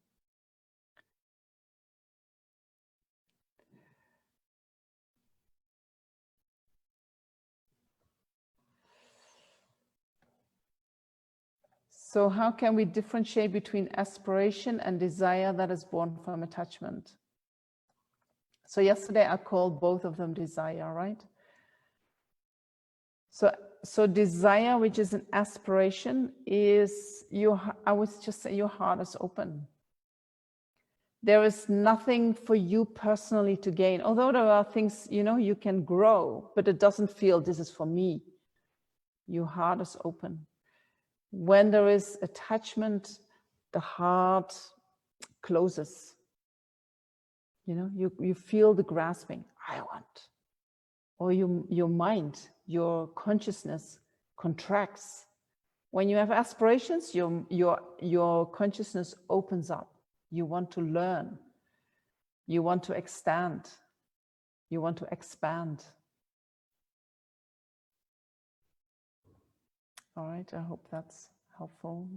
So how can we differentiate between aspiration and desire that is born from attachment? So yesterday I called both of them desire, right? So desire, which is an aspiration, is I would just say your heart is open. there is nothing for you personally to gain. Although there are things, you know, you can grow, but it doesn't feel this is for me. Your heart is open. When there is attachment, the heart closes. You know, you feel the grasping, I want. Or your mind, your consciousness contracts. When you have aspirations, your consciousness opens up. You want to learn. You want to extend. You want to expand. All right, I hope that's helpful.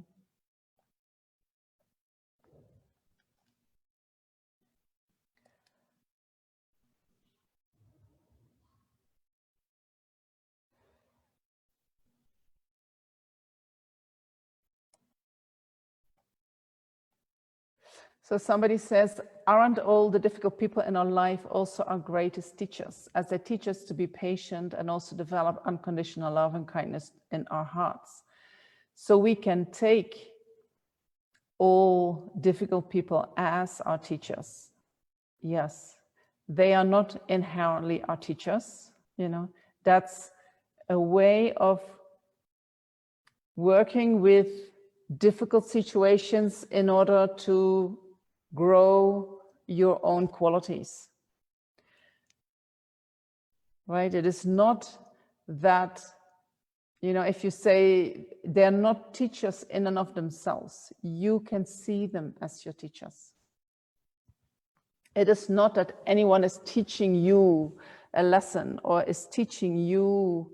So somebody says, aren't all the difficult people in our life also our greatest teachers, as they teach us to be patient and also develop unconditional love and kindness in our hearts? So we can take all difficult people as our teachers. Yes, they are not inherently our teachers. You know, that's a way of working with difficult situations in order to grow your own qualities, right? It is not that, you know, if you say they're not teachers in and of themselves, you can see them as your teachers. It is not that anyone is teaching you a lesson or is teaching you.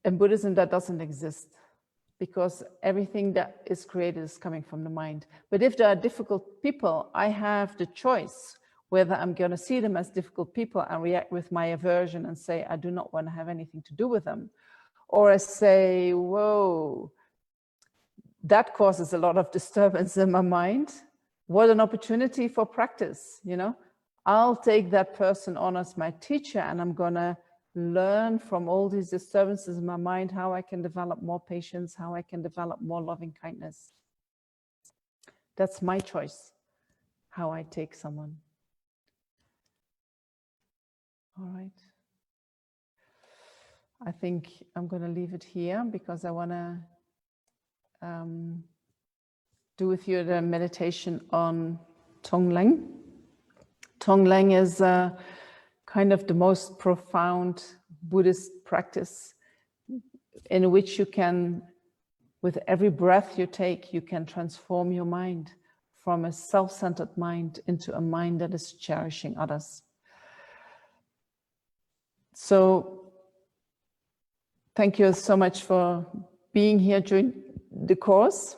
In Buddhism, that doesn't exist, because everything that is created is coming from the mind. But if there are difficult people, I have the choice whether I'm going to see them as difficult people and react with my aversion and say, I do not want to have anything to do with them. Or I say, whoa, that causes a lot of disturbance in my mind. What an opportunity for practice, you know? I'll take that person on as my teacher, and I'm going to learn from all these disturbances in my mind how I can develop more patience, how I can develop more loving kindness. That's my choice, how I take someone. All right. I think I'm going to leave it here because I want to do with you the meditation on tonglen. Tonglen is kind of the most profound Buddhist practice in which you can, with every breath you take, you can transform your mind from a self-centered mind into a mind that is cherishing others. So thank you so much for being here during the course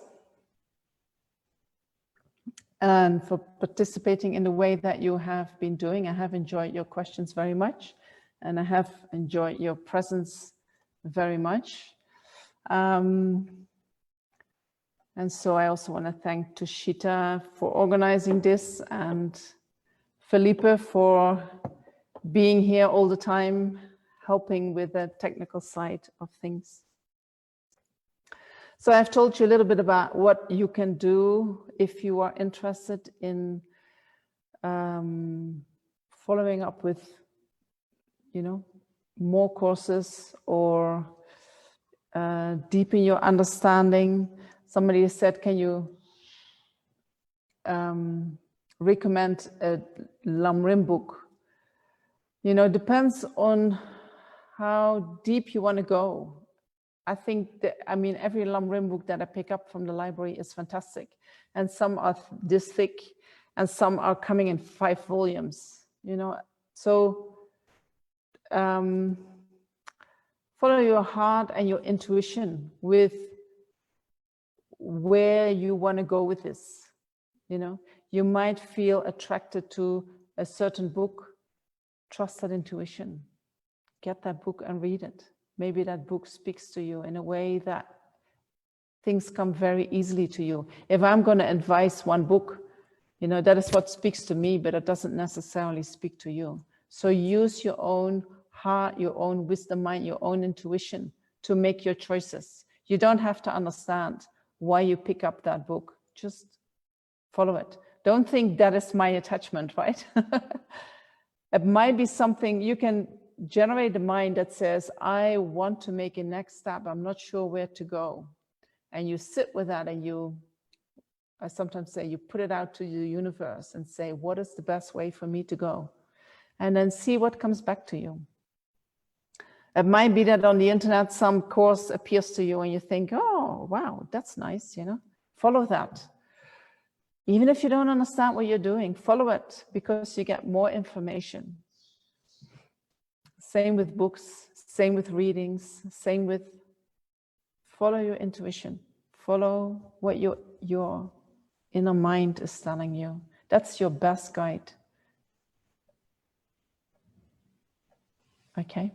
and for participating in the way that you have been doing. I have enjoyed your questions very much, and I have enjoyed your presence very much. And so I also want to thank Tushita for organizing this, and Felipe for being here all the time, helping with the technical side of things. So I've told you a little bit about what you can do if you are interested in following up with, you know, more courses or deepen your understanding. Somebody said, can you recommend a Lamrim book? You know, it depends on how deep you want to go. I think that, I mean, every Lamrim book that I pick up from the library is fantastic. And some are this thick and some are coming in 5 volumes, you know. So follow your heart and your intuition with where you want to go with this. You know, you might feel attracted to a certain book. Trust that intuition. Get that book and read it. Maybe that book speaks to you in a way that things come very easily to you. If I'm going to advise one book, you know, that is what speaks to me, but it doesn't necessarily speak to you. So use your own heart, your own wisdom mind, your own intuition to make your choices. You don't have to understand why you pick up that book. Just follow it. don't think that is my attachment, right? It might be something you can generate a mind that says, I want to make a next step. I'm not sure where to go. And you sit with that and you, I sometimes say, you put it out to the universe and say, what is the best way for me to go? And then see what comes back to you. It might be that on the internet, some course appears to you and you think, oh, wow, that's nice, you know, follow that. Even if you don't understand what you're doing, follow it because you get more information. Same with books, same with readings, same with follow your intuition, follow what your inner mind is telling you. That's your best guide. Okay.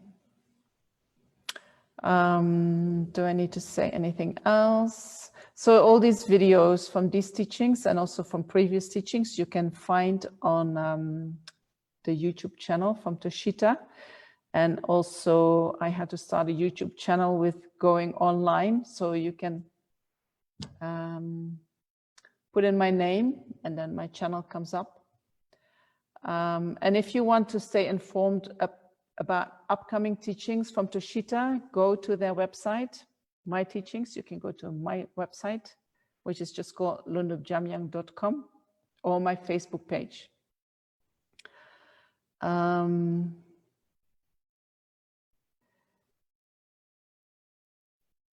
Do I need to say anything else? So all these videos from these teachings and also from previous teachings you can find on the YouTube channel from Toshita. And also I had to start a YouTube channel with going online, so you can put in my name and then my channel comes up. And if you want to stay informed about upcoming teachings from Toshita, go to their website, my teachings. You can go to my website, which is just called lundupjamyang.com, or my Facebook page.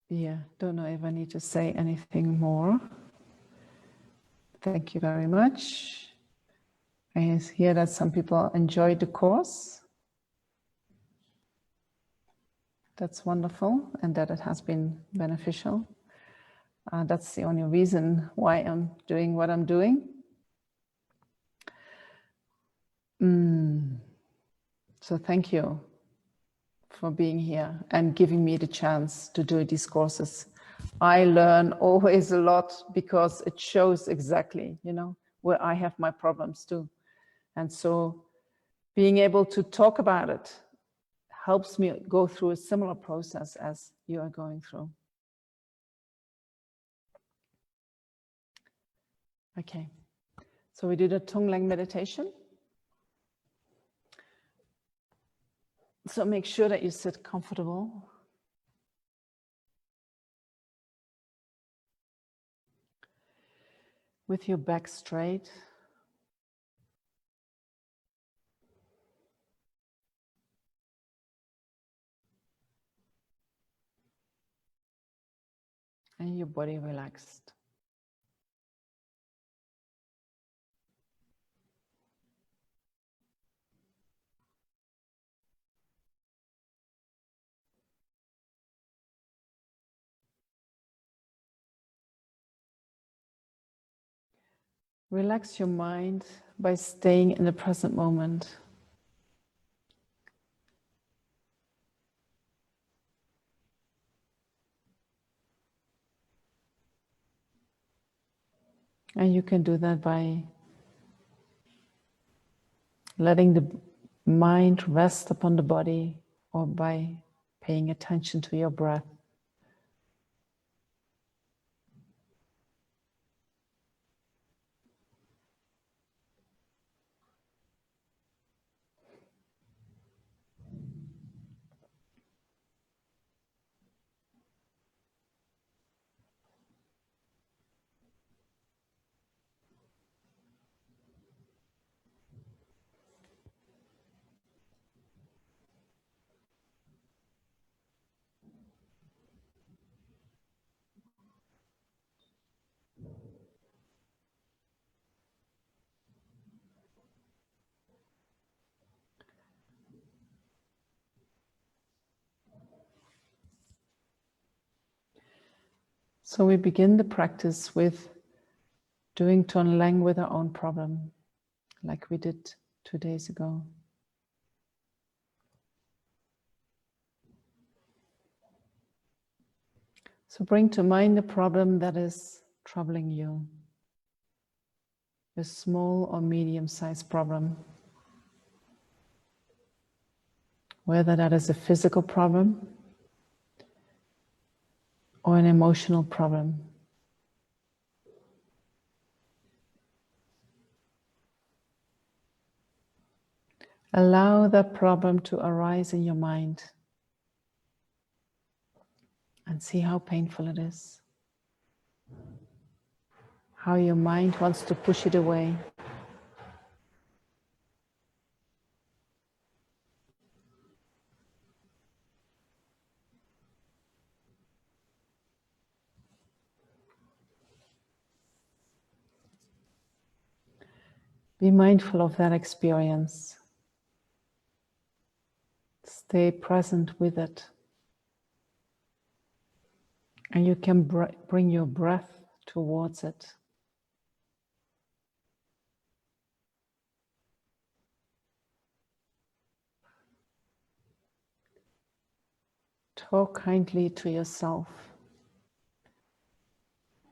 Yeah, don't know if I need to say anything more. Thank you very much. I hear that some people enjoyed the course. That's wonderful, and that it has been beneficial. That's the only reason why I'm doing what I'm doing. So thank you for being here and giving me the chance to do these courses. I learn always a lot because it shows exactly, you know, where I have my problems too. And so being able to talk about it helps me go through a similar process as you are going through. Okay, so we did a tonglen meditation. So make sure that you sit comfortable. With your back straight. And your body relaxed. Relax your mind by staying in the present moment. And you can do that by letting the mind rest upon the body or by paying attention to your breath. So we begin the practice with doing tonglen with our own problem, like we did 2 days ago. So bring to mind the problem that is troubling you, a small or medium-sized problem. Whether that is a physical problem or an emotional problem. Allow the problem to arise in your mind and see how painful it is. How your mind wants to push it away. Be mindful of that experience. Stay present with it. And you can bring your breath towards it. Talk kindly to yourself,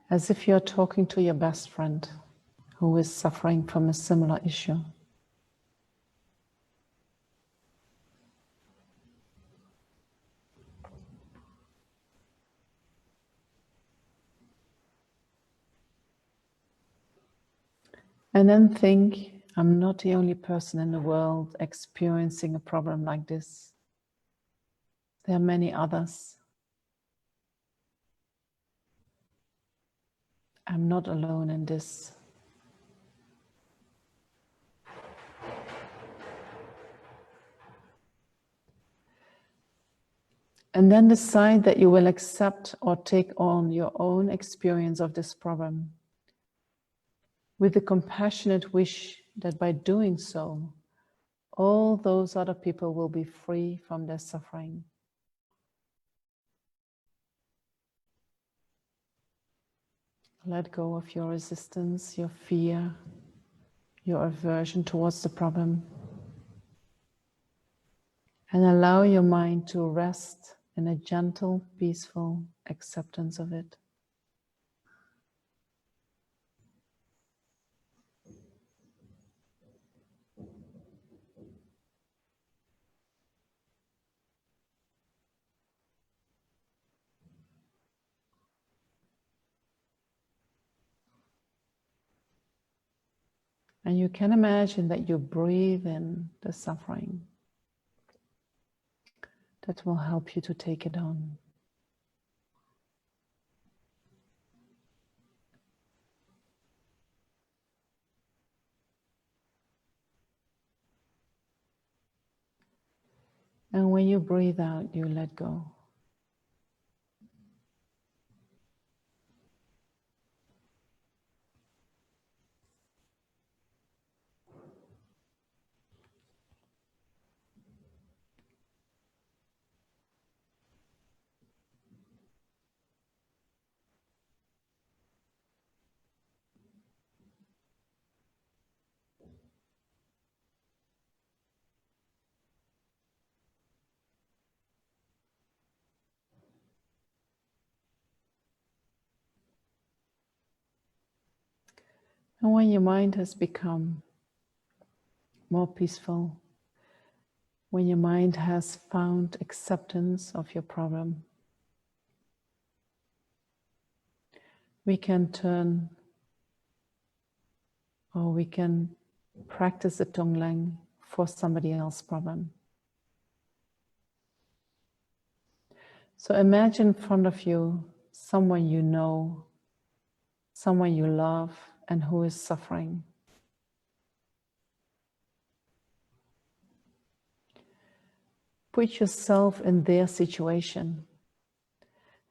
as if you're talking to your best friend who is suffering from a similar issue. And then think, I'm not the only person in the world experiencing a problem like this. There are many others. I'm not alone in this. And then decide that you will accept or take on your own experience of this problem, with the compassionate wish that by doing so, all those other people will be free from their suffering. Let go of your resistance, your fear, your aversion towards the problem, and allow your mind to rest in a gentle, peaceful acceptance of it. And you can imagine that you breathe in the suffering. That will help you to take it on. And when you breathe out, you let go. And when your mind has become more peaceful, when your mind has found acceptance of your problem, we can turn, or we can practice the tonglen for somebody else's problem. So imagine in front of you someone you know, someone you love, and who is suffering. Put yourself in their situation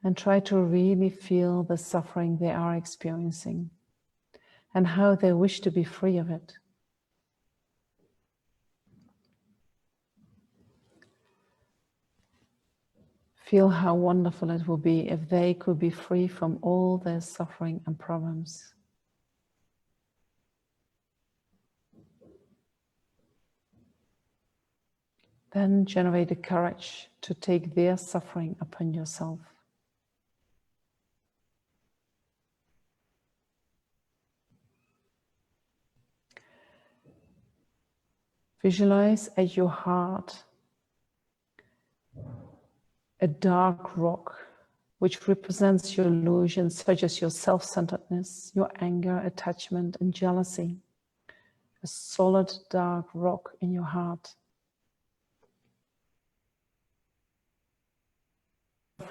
and try to really feel the suffering they are experiencing and how they wish to be free of it. Feel how wonderful it would be if they could be free from all their suffering and problems. Then generate the courage to take their suffering upon yourself. Visualize at your heart a dark rock which represents your illusions such as your self-centeredness, your anger, attachment, and jealousy. A solid dark rock in your heart.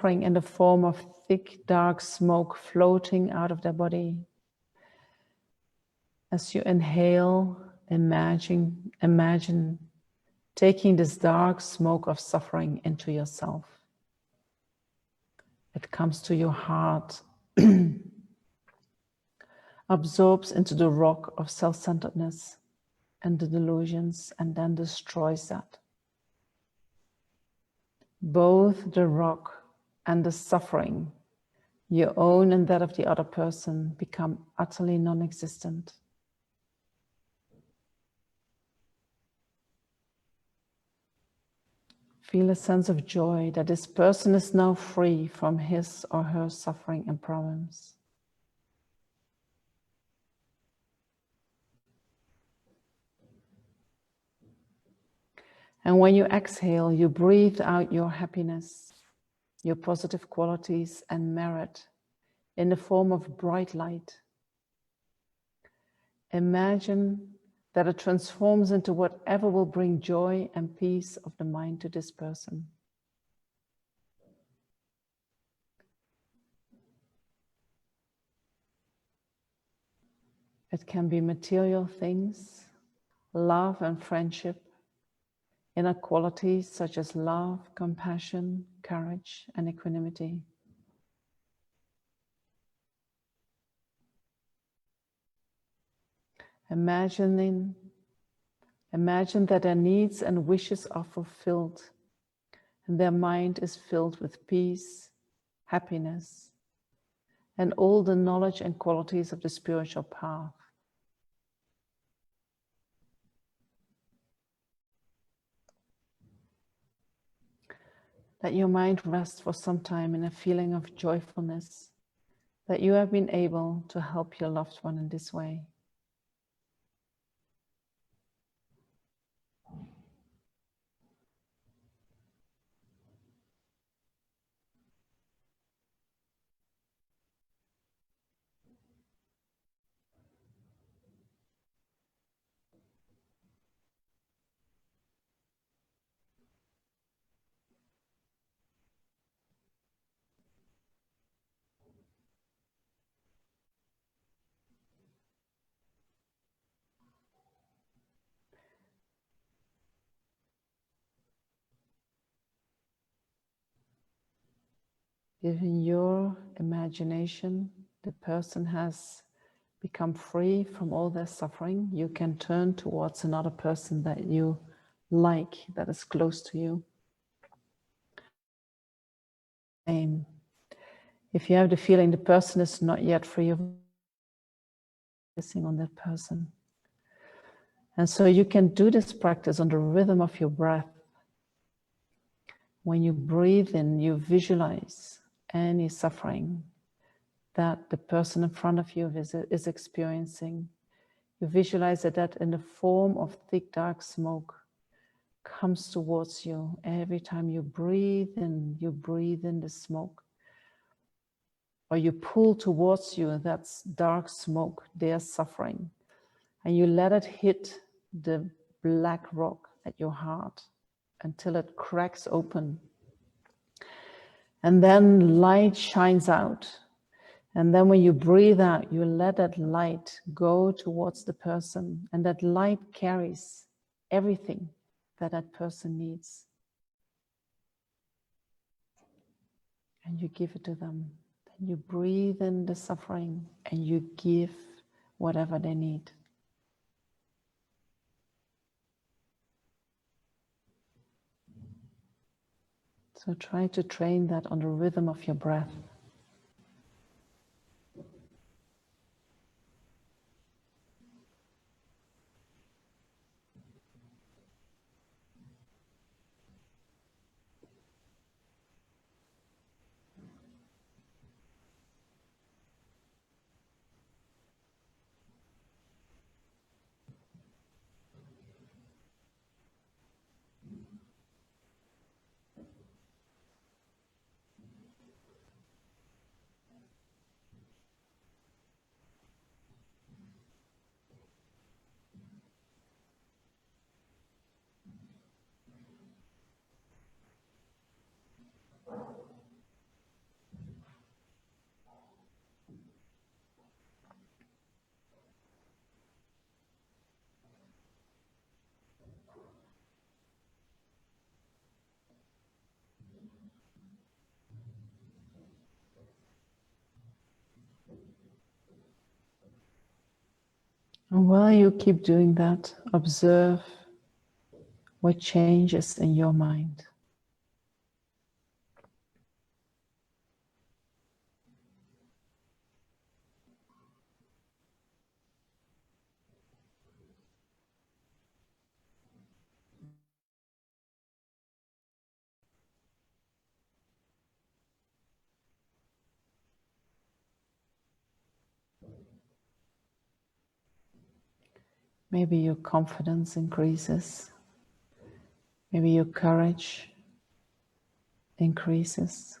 suffering in the form of thick, dark smoke floating out of their body. As you inhale, imagine taking this dark smoke of suffering into yourself. It comes to your heart, absorbs into the rock of self-centeredness and the delusions, and then destroys that. Both the rock and the suffering, your own and that of the other person, become utterly non-existent. Feel a sense of joy that this person is now free from his or her suffering and problems. And when you exhale, you breathe out your happiness, your positive qualities and merit in the form of bright light. Imagine that it transforms into whatever will bring joy and peace of the mind to this person. It can be material things, love and friendship, inner qualities such as love, compassion, courage, and equanimity. Imagine that their needs and wishes are fulfilled, and their mind is filled with peace, happiness, and all the knowledge and qualities of the spiritual path. Let your mind rest for some time in a feeling of joyfulness that you have been able to help your loved one in this way. Given your imagination, the person has become free from all their suffering. You can turn towards another person that you like, that is close to you. And if you have the feeling the person is not yet free of focusing on that person. And so you can do this practice on the rhythm of your breath. When you breathe in, you visualize any suffering that the person in front of you is experiencing. You visualize that in the form of thick, dark smoke comes towards you. Every time you breathe in the smoke. Or you pull towards you, that's dark smoke, their suffering. And you let it hit the black rock at your heart until it cracks open. And then light shines out. And then when you breathe out, you let that light go towards the person. And that light carries everything that that person needs. And you give it to them. Then you breathe in the suffering and you give whatever they need. So try to train that on the rhythm of your breath. And while you keep doing that, observe what changes in your mind. Maybe your confidence increases. Maybe your courage increases.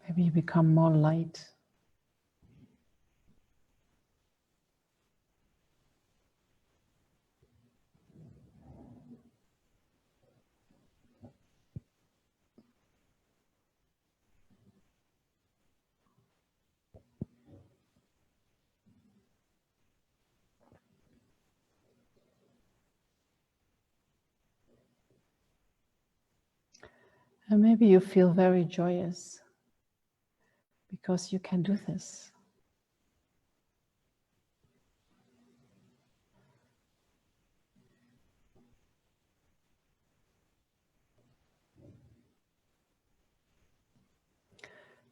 Maybe you become more light. And maybe you feel very joyous because you can do this.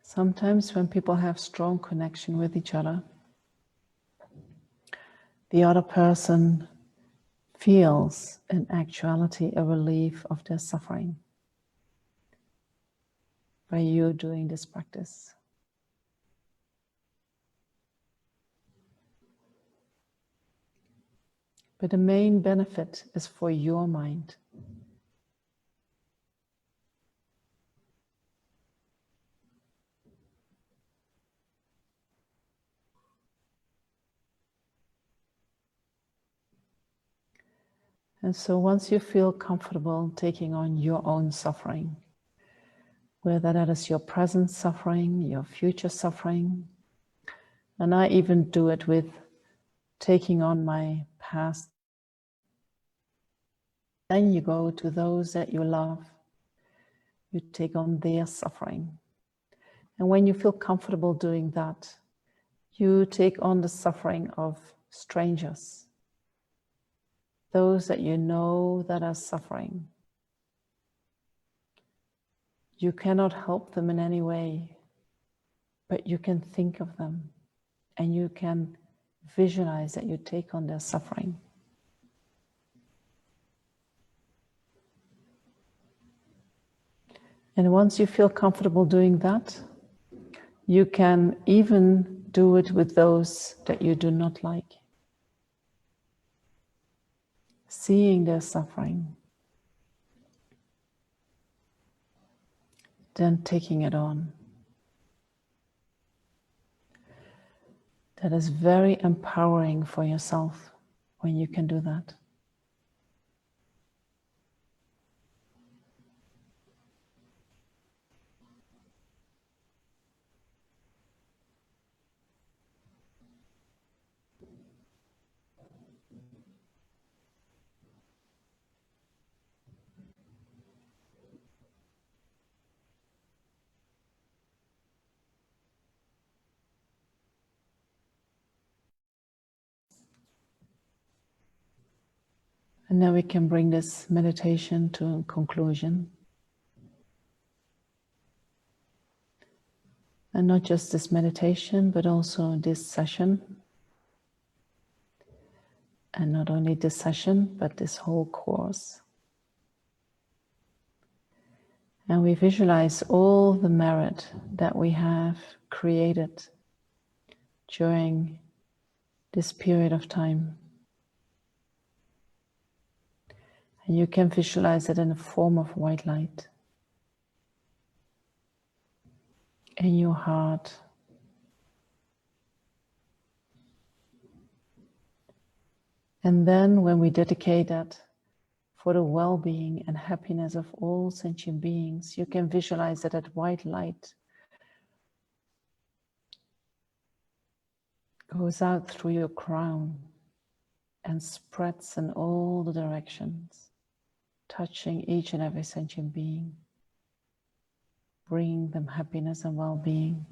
Sometimes when people have strong connection with each other, the other person feels in actuality a relief of their suffering by you doing this practice. But the main benefit is for your mind. And so once you feel comfortable taking on your own suffering, whether that is your present suffering, your future suffering, and I even do it with taking on my past, then you go to those that you love, you take on their suffering. And when you feel comfortable doing that, you take on the suffering of strangers, those that you know that are suffering. You cannot help them in any way, but you can think of them and you can visualize that you take on their suffering. And once you feel comfortable doing that, you can even do it with those that you do not like. Seeing their suffering, then taking it on. That is very empowering for yourself when you can do that. And now we can bring this meditation to a conclusion. And not just this meditation, but also this session. And not only this session, but this whole course. And we visualize all the merit that we have created during this period of time. And you can visualize it in the form of white light in your heart. And then when we dedicate that for the well-being and happiness of all sentient beings, you can visualize that that white light goes out through your crown and spreads in all the directions, touching each and every sentient being, bringing them happiness and well-being.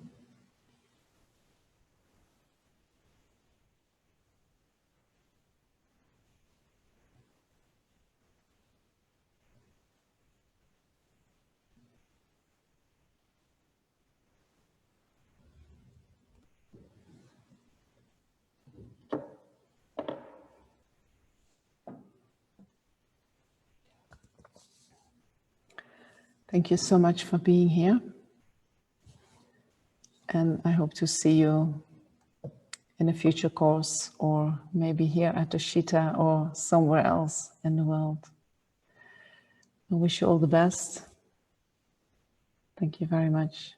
Thank you so much for being here. And I hope to see you in a future course, or maybe here at Ashita or somewhere else in the world. I wish you all the best. Thank you very much.